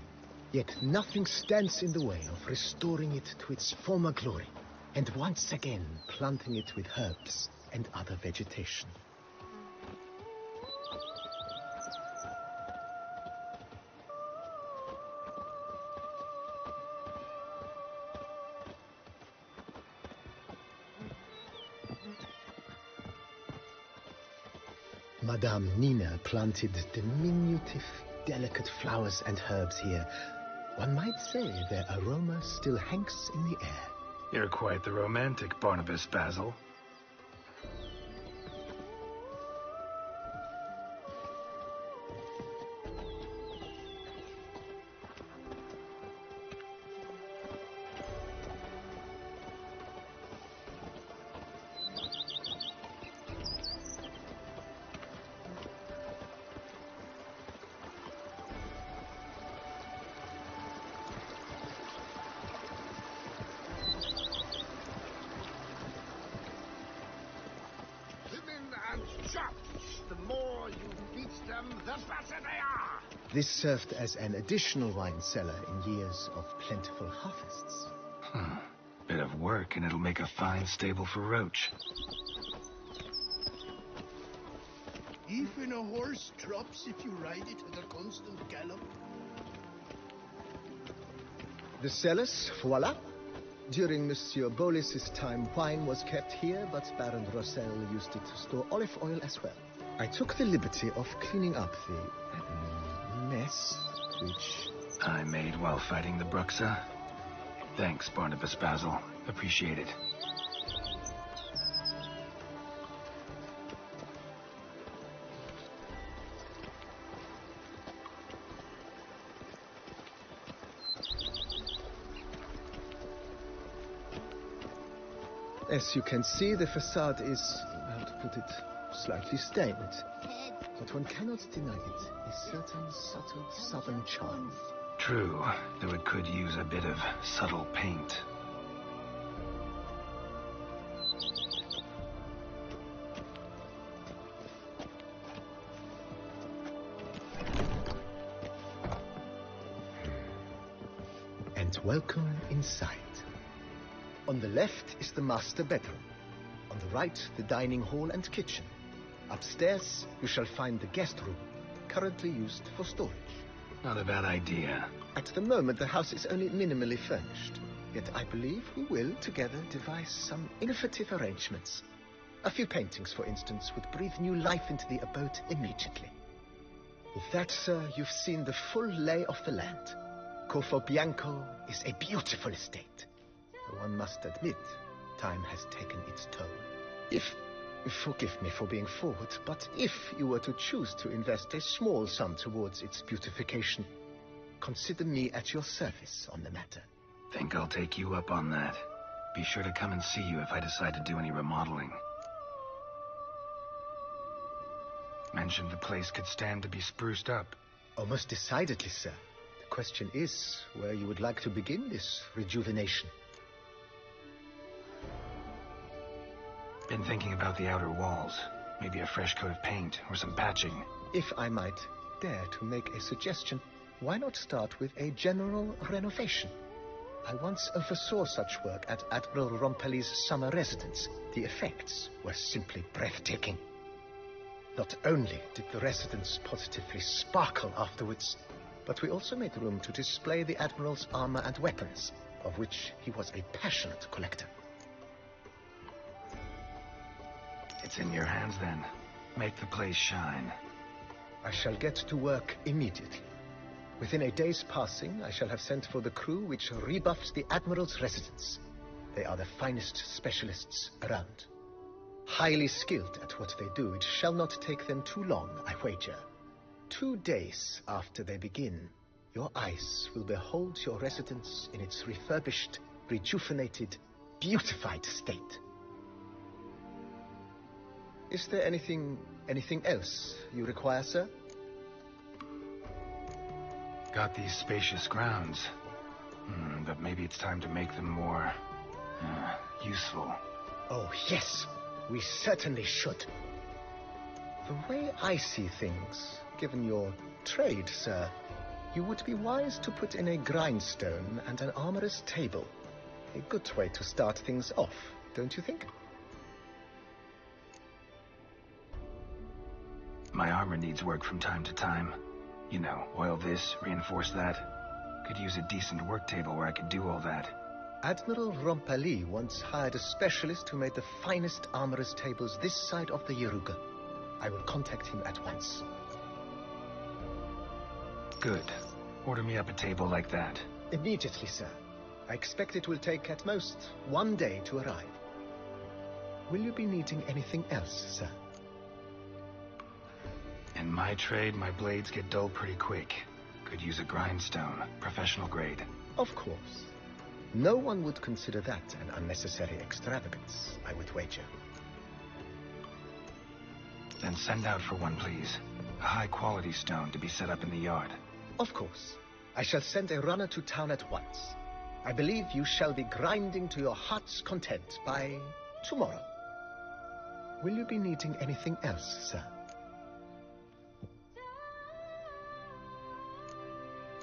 Yet nothing stands in the way of restoring it to its former glory, and once again planting it with herbs and other vegetation. Madame Nina planted diminutive, delicate flowers and herbs here. One might say their aroma still hangs in the air. You're quite the romantic, Barnabas Basil. The more you beat them, the better they are! This served as an additional wine cellar in years of plentiful harvests. Bit of work, and it'll make a fine stable for Roach. Even a horse drops if you ride it at a constant gallop. The cellars, voila. During Monsieur Beaulius's time, wine was kept here, but Baron Rossel used it to store olive oil as well. I took the liberty of cleaning up the mess, which I made while fighting the Bruxa. Thanks, Barnabas Basil. Appreciate it. As you can see, the facade is, how to put it, slightly stained. But one cannot deny it, a certain subtle southern charm. True, though it could use a bit of subtle paint. And welcome inside. On the left is the master bedroom. On the right, the dining hall and kitchen. Upstairs, you shall find the guest room, currently used for storage. Not a bad idea. At the moment, the house is only minimally furnished. Yet I believe we will, together, devise some innovative arrangements. A few paintings, for instance, would breathe new life into the abode immediately. With that, sir, you've seen the full lay of the land. Corfo Bianco is a beautiful estate. Though one must admit, time has taken its toll. Forgive me for being forward, but if you were to choose to invest a small sum towards its beautification, consider me at your service on the matter. Think I'll take you up on that. Be sure to come and see you if I decide to do any remodeling. Mentioned the place could stand to be spruced up. Oh, most decidedly, sir. The question is where you would like to begin this rejuvenation. Been thinking about the outer walls. Maybe a fresh coat of paint or some patching. If I might dare to make a suggestion, why not start with a general renovation? I once oversaw such work at Admiral Rompelli's summer residence. The effects were simply breathtaking. Not only did the residence positively sparkle afterwards, but we also made room to display the Admiral's armor and weapons, of which he was a passionate collector. It's in your hands, then. Make the place shine. I shall get to work immediately. Within a day's passing, I shall have sent for the crew which rebuffs the Admiral's residence. They are the finest specialists around. Highly skilled at what they do, it shall not take them too long, I wager. 2 days after they begin, your eyes will behold your residence in its refurbished, rejuvenated, beautified state. Is there anything else you require, sir? Got these spacious grounds. But maybe it's time to make them more... useful. Oh, yes. We certainly should. The way I see things, given your trade, sir, you would be wise to put in a grindstone and an armorer's table. A good way to start things off, don't you think? My armor needs work from time to time. You know, oil this, reinforce that. Could use a decent work table where I could do all that. Admiral Rompali once hired a specialist who made the finest armorer's tables this side of the Yaruga. I will contact him at once. Good. Order me up a table like that. Immediately, sir. I expect it will take at most 1 day to arrive. Will you be needing anything else, sir? In my trade, my blades get dull pretty quick. Could use a grindstone, professional grade. Of course. No one would consider that an unnecessary extravagance, I would wager. Then send out for one, please. A high-quality stone to be set up in the yard. Of course. I shall send a runner to town at once. I believe you shall be grinding to your heart's content by tomorrow. Will you be needing anything else, sir?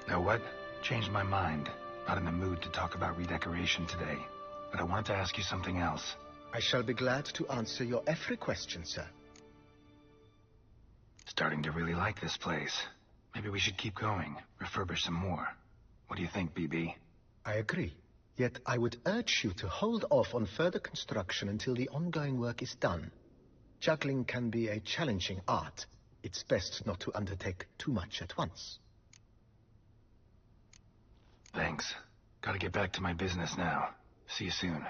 Know what? Changed my mind. Not in the mood to talk about redecoration today. But I wanted to ask you something else. I shall be glad to answer your every question, sir. Starting to really like this place. Maybe we should keep going, refurbish some more. What do you think, BB? I agree. Yet I would urge you to hold off on further construction until the ongoing work is done. Juggling can be a challenging art. It's best not to undertake too much at once. Thanks. Gotta get back to my business now. See you soon.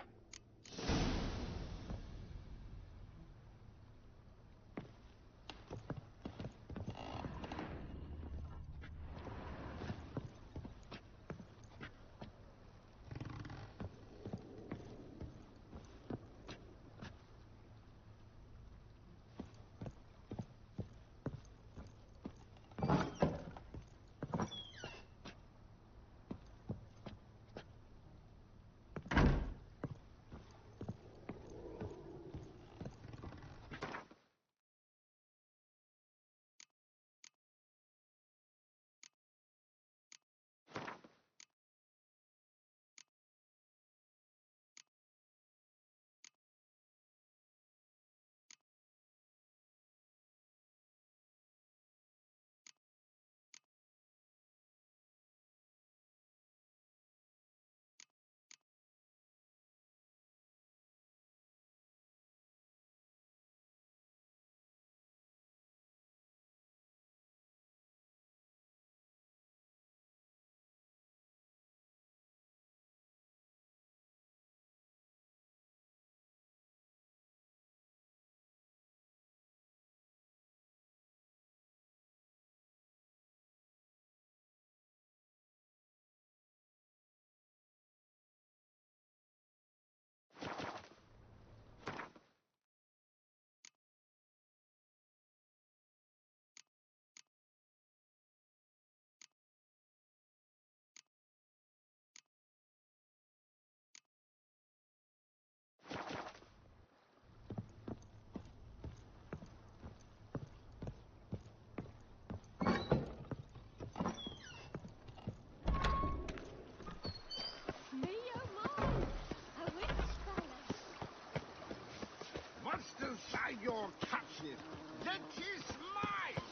Inside your catches. That is mine!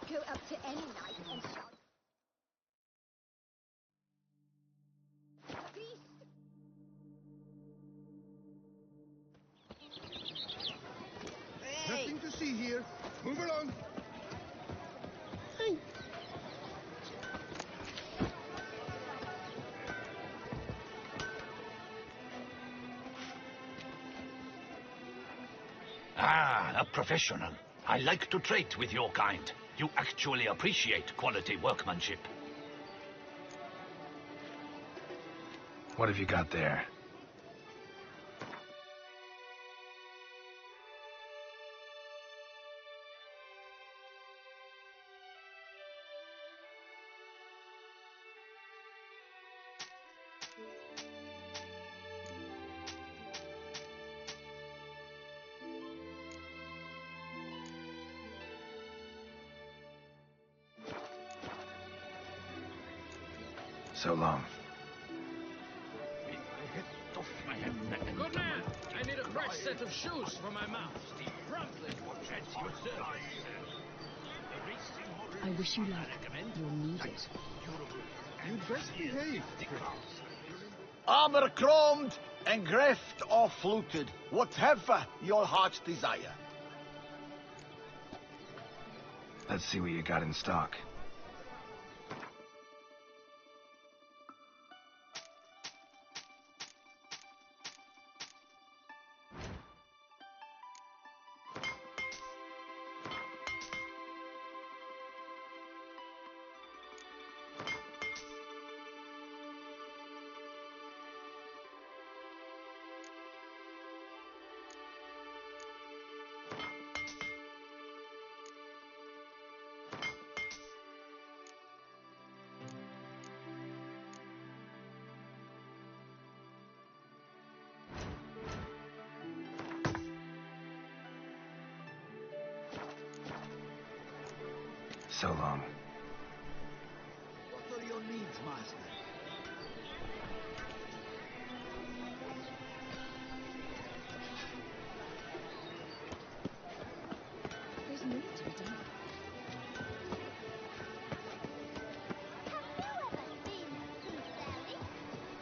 Go up to any knight and shout. Beast! Nothing to see here. Move along. Ah, a professional. I like to trade with your kind. You actually appreciate quality workmanship. What have you got there? So long. Good man! I need a fresh set of shoes for my mouth. Promptly. I wish you luck. You'll need it. You'd best behave. Armor chromed, engrafted or fluted, whatever your heart's desire. Let's see what you got in stock. So long. What are your needs, master? There's more to be done.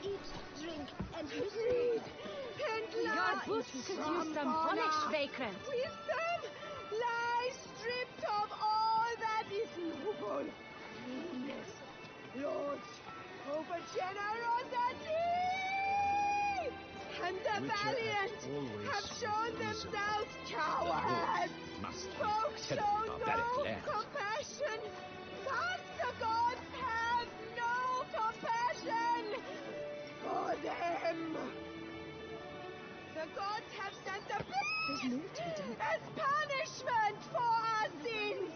Eat, drink, and read. And Your lie. boots could use some polish, vagrant. Wisdom lies stripped of all that is noble. Meanness, lords, over generosity! And the valiant have shown themselves cowards. Folk show no compassion. Thus the gods have no compassion for them. The gods have sent the beast as punishment for our sins.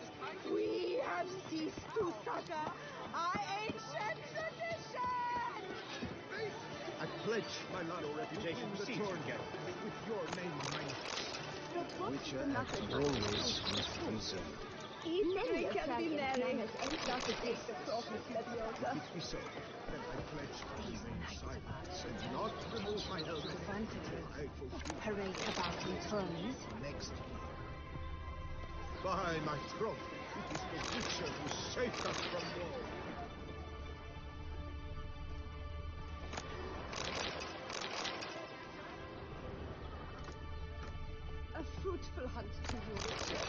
We have ceased to succor our ancient tradition. I pledge my lateral reputation to the Torn with your name in my Witcher acts always with reason. Eat, drink, and be merry. Not to take the prophet Leviosa. If it be so, then I pledge to remain silent and not remove my helmet. Parade about in turns. Next. By my throat, it is the Witcher who saved us from war. A fruitful hunt to you, Witcher.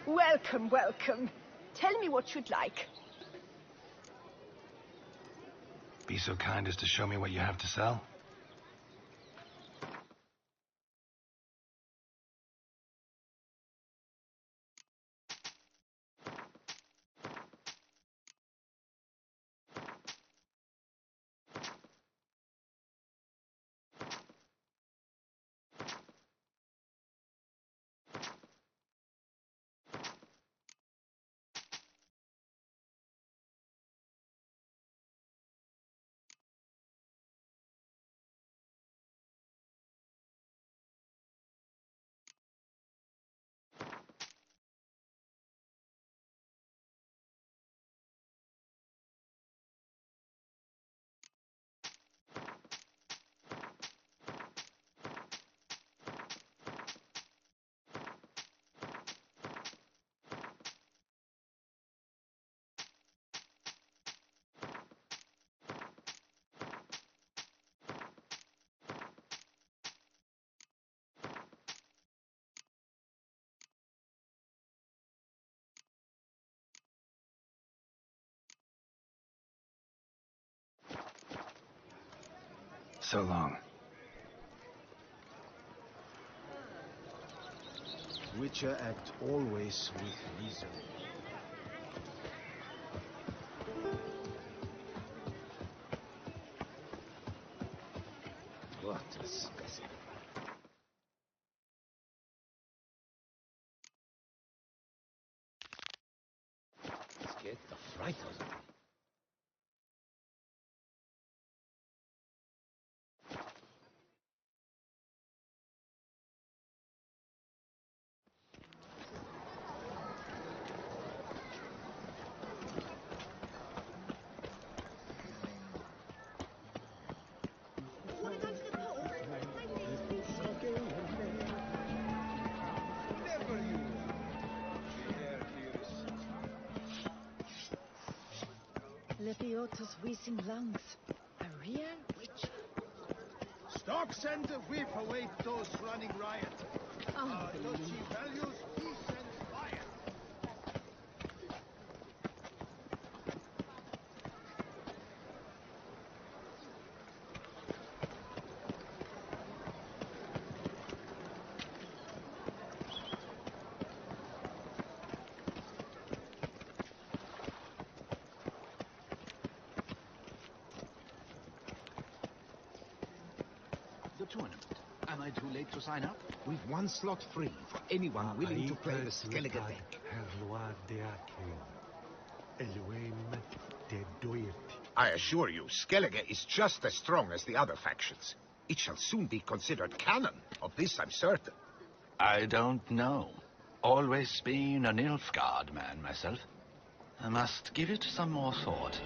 Welcome, welcome. Tell me what you'd like. Be so kind as to show me what you have to sell? So long. Witcher act always with reason. What a specimen. Scared the fright out of me. Lepiotus wheezing lungs. A real witcher. Stocks and whip await those running riot. Duchy values peace and quiet. The tournament. Am I too late to sign up? We've one slot free for anyone willing to play the Skellige deck. I assure you, Skellige is just as strong as the other factions. It shall soon be considered canon. Of this I'm certain. I don't know. Always been an Nilfgaard man myself. I must give it some more thought.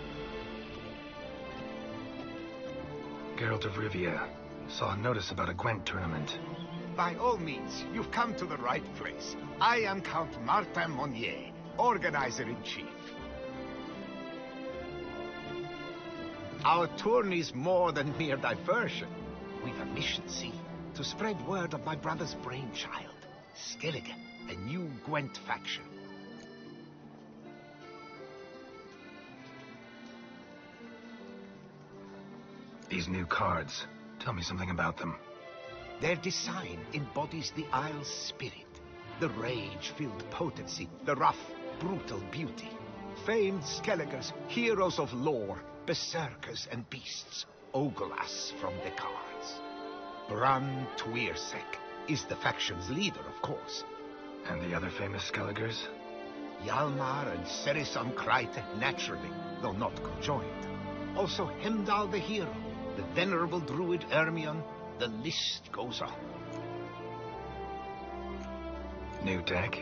Geralt of Rivia. Saw a notice about a Gwent tournament. By all means, you've come to the right place. I am Count Martin Monnier, organizer-in-chief. Our tourney's more than mere diversion. We've a mission, see? To spread word of my brother's brainchild, Skellige, a new Gwent faction. These new cards. Tell me something about them. Their design embodies the Isle's spirit. The rage-filled potency, the rough, brutal beauty. Famed Skelligers, heroes of lore, berserkers and beasts, ogle us from the cards. Bran Tuirsek is the faction's leader, of course. And the other famous Skelligers? Hjalmar and Serisan Kreite, naturally, though not conjoined. Also Hemdal the hero, the venerable druid Ermion, the list goes on. New deck?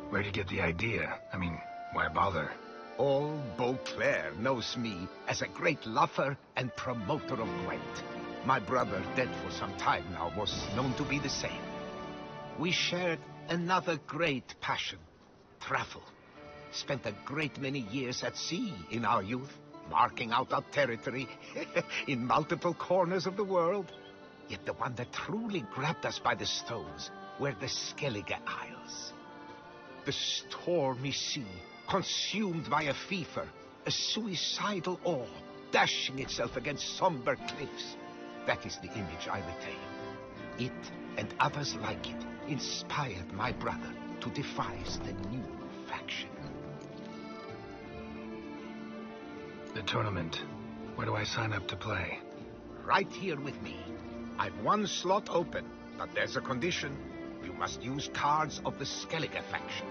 Where'd you get the idea? I mean, why bother? All Beauclair knows me as a great lover and promoter of Gwent. My brother, dead for some time now, was known to be the same. We shared another great passion, travel. Spent a great many years at sea in our youth, marking out our territory in multiple corners of the world. Yet the one that truly grabbed us by the stones were the Skellige Isles. The stormy sea, consumed by a fever, a suicidal awe, dashing itself against somber cliffs. That is the image I retain. It, and others like it, inspired my brother to devise the new faction. The tournament. Where do I sign up to play? Right here with me. I've one slot open, but there's a condition. You must use cards of the Skellige faction.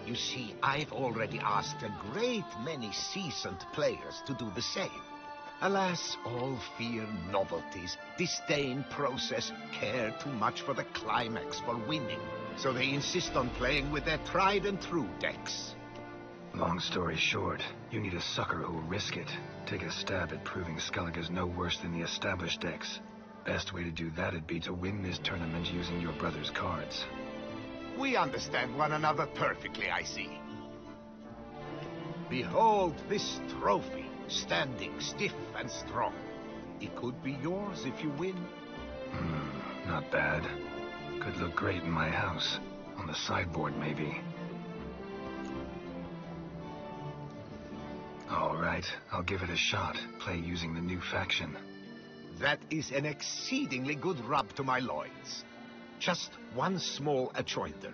You see, I've already asked a great many seasoned players to do the same. Alas, all fear novelties, disdain process, care too much for the climax, for winning. So they insist on playing with their tried and true decks. Long story short, you need a sucker who'll risk it. Take a stab at proving Skellige's no worse than the established decks. Best way to do that'd be to win this tournament using your brother's cards. We understand one another perfectly, I see. Behold this trophy, standing stiff and strong. It could be yours if you win. Not bad. Could look great in my house. On the sideboard, maybe. All right. I'll give it a shot. Play using the new faction. That is an exceedingly good rub to my loins. Just one small adjoinder.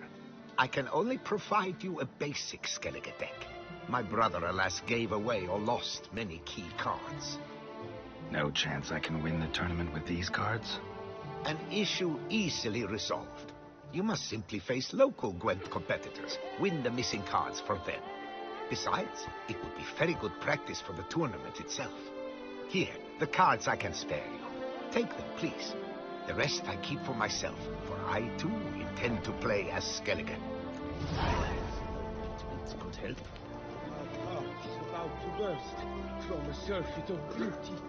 I can only provide you a basic Skellige deck. My brother, alas, gave away or lost many key cards. No chance I can win the tournament with these cards? An issue easily resolved. You must simply face local Gwent competitors, win the missing cards for them. Besides, it would be very good practice for the tournament itself. Here, the cards I can spare you. Take them, please. The rest I keep for myself, for I, too, intend to play as Skellige. It could help. My heart's about to burst from a surfeit of beauty.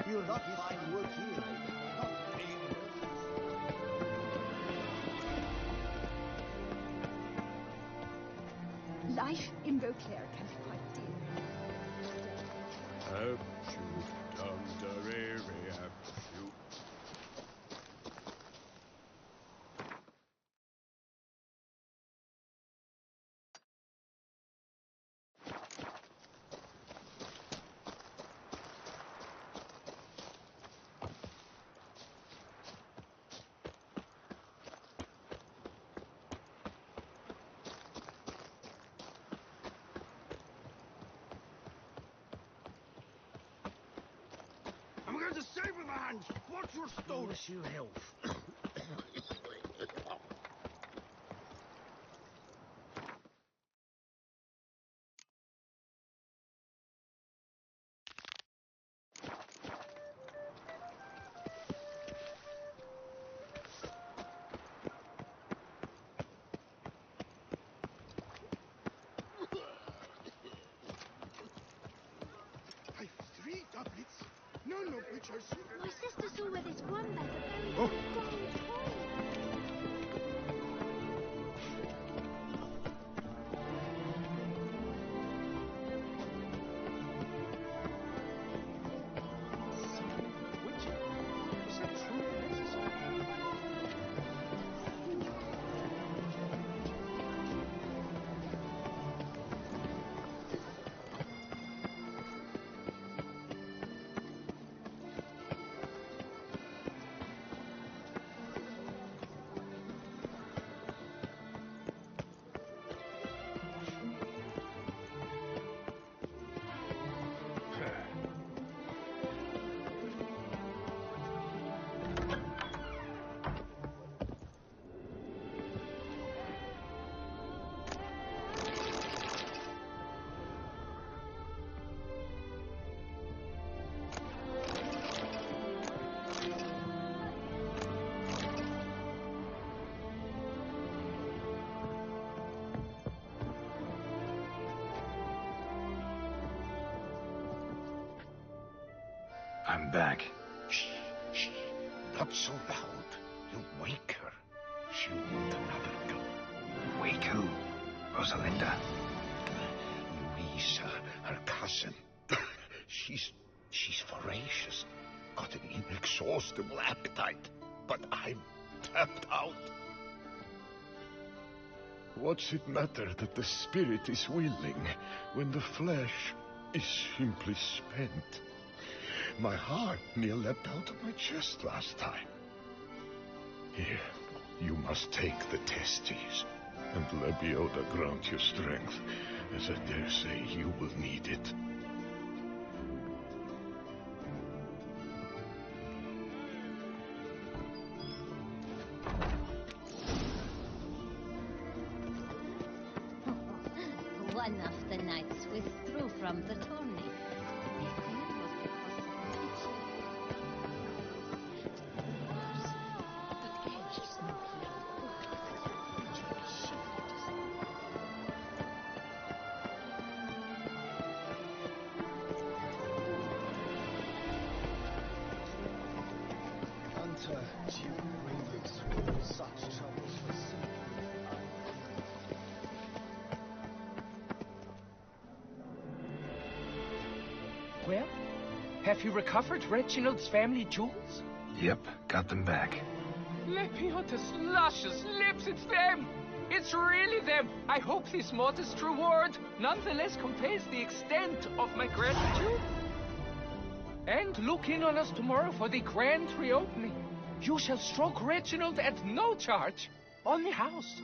You'll not find work here. Life in Beauclair can be quite dear. I'm going to save with my hands. Watch your stone. Wish you health. I've 3 My sister saw where this one better buried gold coin. I'm back. Shh, shh. Not so loud. You'll wake her. She'll want another go. Wake who? Rosalinda? Louisa, her cousin. She's voracious. Got an inexhaustible appetite. But I'm tapped out. What's it matter that the spirit is willing when the flesh is simply spent? My heart near leapt out of my chest last time. Here, you must take the testes, and Lebioda grant your strength, as I dare say you will need it. One of the knights withdrew from the tourney. They say it was because of religion. But he's no hero. Religion is shifted to Hunter, you bravely through such troubles for sin. Well, have you recovered Reginald's family jewels? Yep, got them back. Lepioda's luscious lips, it's them! It's really them! I hope this modest reward nonetheless conveys the extent of my gratitude. And look in on us tomorrow for the grand reopening. You shall stroke Reginald at no charge on the house.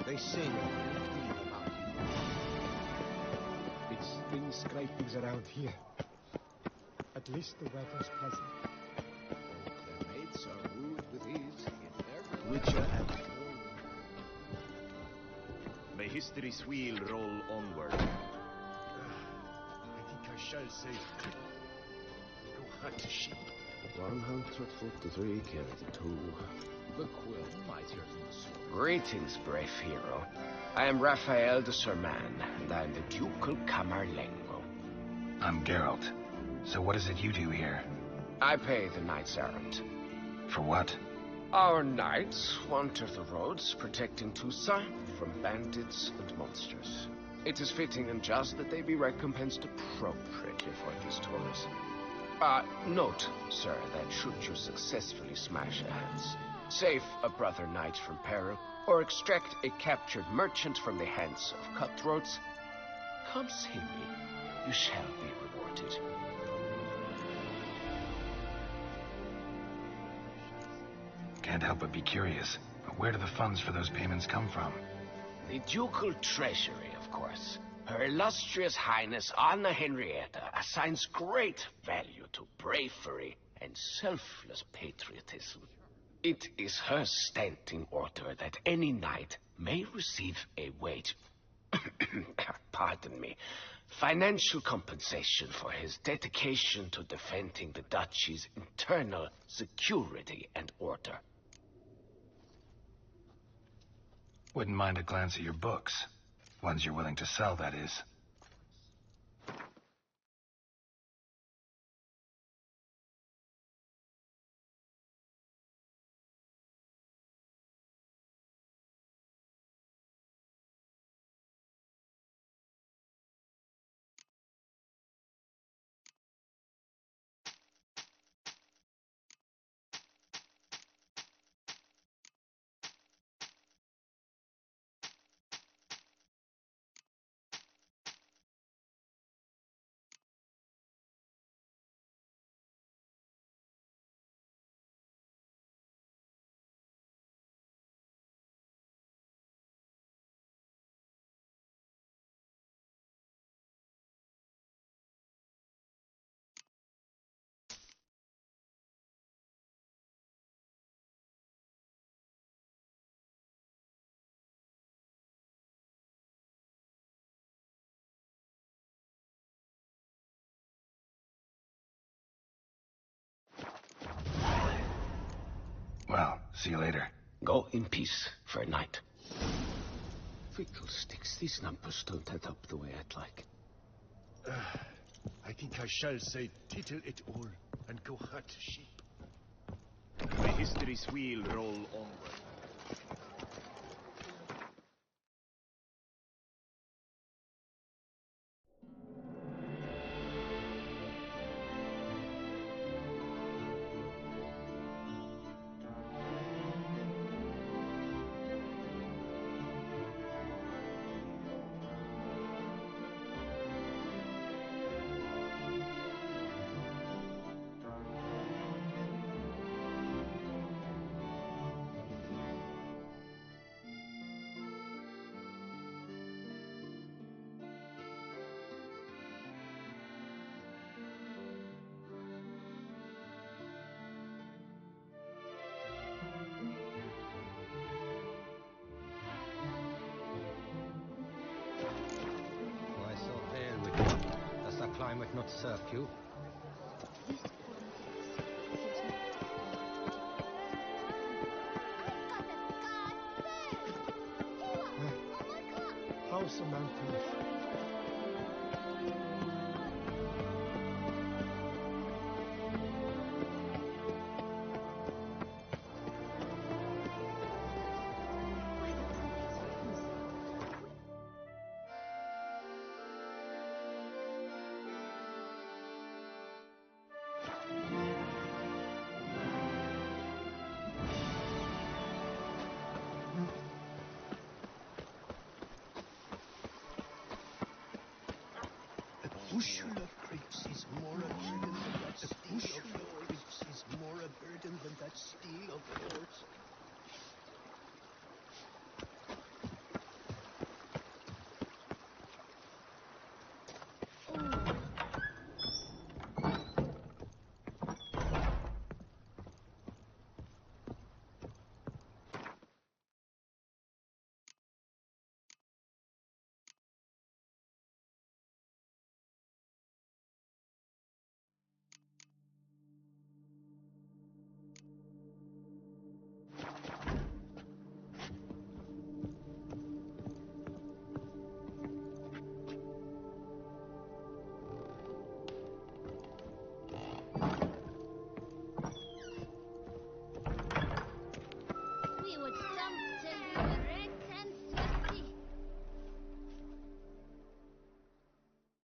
They say about you. It's been scrapings around here. At least the weather's pleasant. Their mates are wooed with ease in every Witcher and May history's wheel roll onward. I think I shall say no hurt to sheep. 143 carried 2. The quill mightier than the sword. Greetings, brave hero. I am Raphael de Serman, and I am the Ducal Camarlengo. I'm Geralt. So what is it you do here? I pay the knights errant. For what? Our knights wander the roads, protecting Toussaint from bandits and monsters. It is fitting and just that they be recompensed appropriately for these toils. Note, sir, that should you successfully smash a hands, Save a brother knight from peril, or extract a captured merchant from the hands of cutthroats, come see me. You shall be rewarded. Can't help but be curious. But where do the funds for those payments come from? The ducal treasury, of course. Her illustrious Highness Anna Henrietta assigns great value to bravery and selfless patriotism. It is her standing order that any knight may receive a wage, pardon me, financial compensation for his dedication to defending the duchy's internal security and order. Wouldn't mind a glance at your books. Ones you're willing to sell, that is. Well, see you later. Go in peace for a night. Fiddlesticks, these numbers don't add up the way I'd like. I think I shall say tittle it all and go hunt sheep. May history's wheel roll onward. Climate not serve you. How's the mountain? Bushel of grapes is more a burden than that steel of yours. Is more a burden than that steel of yours.